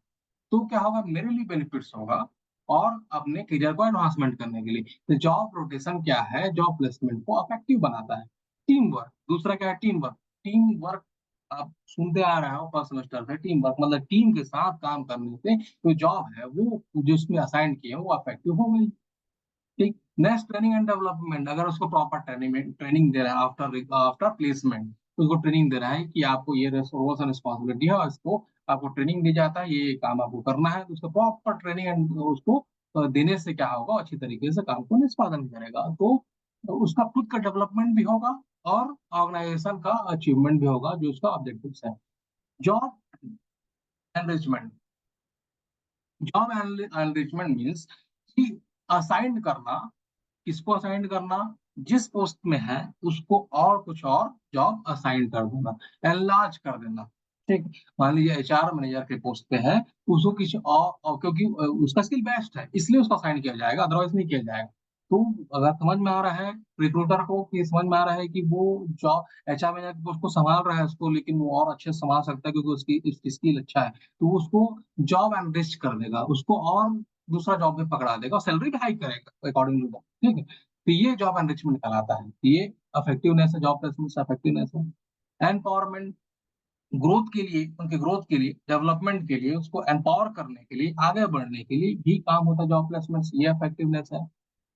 तो क्या होगा मेरे लिए बेनिफिट्स होगा और अपने करियर को एडवांसमेंट करने के लिए। तो जॉब रोटेशन क्या है? जॉब प्लेसमेंट को इफेक्टिव बनाता है। टीम वर्क, दूसरा क्या है टीम वर्क। टीम वर्क आप सुनते आ रहे हो फर्स्ट सेमेस्टर से टीम वर्क मतलब टीम के साथ काम करने से जो जॉब है वो जो उसमें असाइन किए हैं वो इफेक्टिव हो गई। ठीक, नेक्स्ट ट्रेनिंग एंड डेवलपमेंट अगर उसको प्रॉपर ट्रेनिंग दे रहा है आफ्टर प्लेसमेंट, उसको ट्रेनिंग दे रहा है कि आपको ये रोल्स एंड रिस्पॉन्सिबिलिटी है और इसको आपको ट्रेनिंग दी जाता है, ये काम आपको करना है, तो उसको प्रॉपर ट्रेनिंग एंड उसको देने से क्या होगा अच्छी तरीके से काम को निष्पादन करेगा। तो तो उसका खुद का डेवलपमेंट भी होगा और ऑर्गेनाइजेशन का अचीवमेंट भी होगा जो उसका ऑब्जेक्टिव्स है। Job enrichment, job enrichment means कि असाइन करना, किसको असाइन करना, जिस पोस्ट में है उसको और कुछ और जॉब असाइन कर देना, एनलार्ज कर देना। ठीक, मान लीजिए एचआर मैनेजर के पोस्ट पे है, उसको किसी और क्योंकि उसका स्किल बेस्ट है इसलिए उसको असाइन किया जाएगा, अदरवाइज नहीं किया जाएगा। तो अगर समझ में आ रहा है रिक्रूटर को कि समझ में आ रहा है कि वो जॉब एचआर मैनेजर के पोस्ट को संभाल रहा है उसको, लेकिन वो और अच्छे से संभाल सकता है क्योंकि उसकी स्किल अच्छा है, तो वो उसको जॉब एनरिच कर देगा, उसको और दूसरा जॉब भी पकड़ा देगा और सैलरी भी हाई करेगा अकॉर्डिंग टू दैट। ठीक है, तो ये जॉब एनरिचमेंट कहलाता है, ये इफेक्टिवनेस है, जॉब प्लेसमेंट इफेक्टिवनेस है। एम्पावरमेंट, ग्रोथ के लिए, उनके ग्रोथ के लिए, डेवलपमेंट के लिए, उसको एम्पावर करने के लिए, आगे बढ़ने के लिए भी काम होता है जॉब प्लेसमेंट, ये इफेक्टिवनेस है।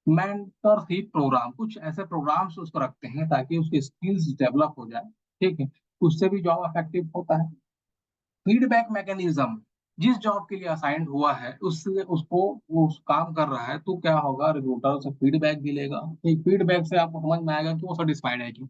मेंटरशिप प्रोग्राम, कुछ ऐसे प्रोग्राम्स उसको रखते हैं ताकि उसकी स्किल्स डेवलप हो जाए। ठीक है, उससे भी जॉब इफेक्टिव होता है। फीडबैक मैकेनिज्म, जिस जॉब के लिए असाइंड हुआ है उससे उसको वो उस काम कर रहा है तो क्या होगा, रिक्रूटर उसे फीडबैक भी लेगा। ठीक, फीडबैक से आपको समझ में आएगा कि वो सेटिस्फाइड है कि,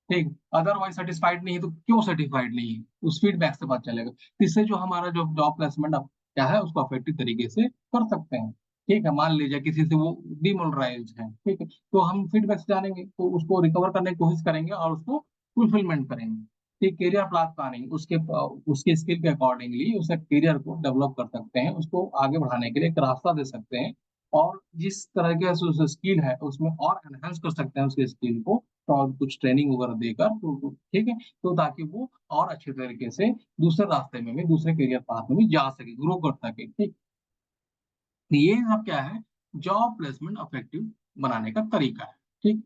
ठीक, अदरवाइज सेटिस्फाइड नहीं है तो क्यों सेटिस्फाइड नहीं है, उस फीडबैक से पता चलेगा। इससे जो हमारा जो जॉब प्लेसमेंट क्या है उसको अफेक्टिव तरीके से कर सकते हैं। ठीक है, मान लीजिए किसी से वो डिमोरलाइज है, ठीक है, तो हम फीडबैक से जानेंगे तो उसको रिकवर करने की कोशिश करेंगे और उसको फुलफिलमेंट करेंगे। ठीक, करियर प्लानिंग, उसके स्किल के अकॉर्डिंगली उसे करियर को डेवलप कर सकते हैं, उसको आगे बढ़ाने के लिए एक रास्ता दे सकते हैं और जिस तरह के उस स्किल है उसमें और एनहेंस कर सकते हैं उसके स्किल को, और कुछ ट्रेनिंग वगैरह देकर ठीक है, तो ताकि वो और अच्छे तरीके से दूसरे रास्ते में भी, दूसरे करियर पाथ में भी जा सके, ग्रो कर सके। ठीक, तो ये सब क्या है, जॉब प्लेसमेंट इफेक्टिव बनाने का तरीका है। ठीक।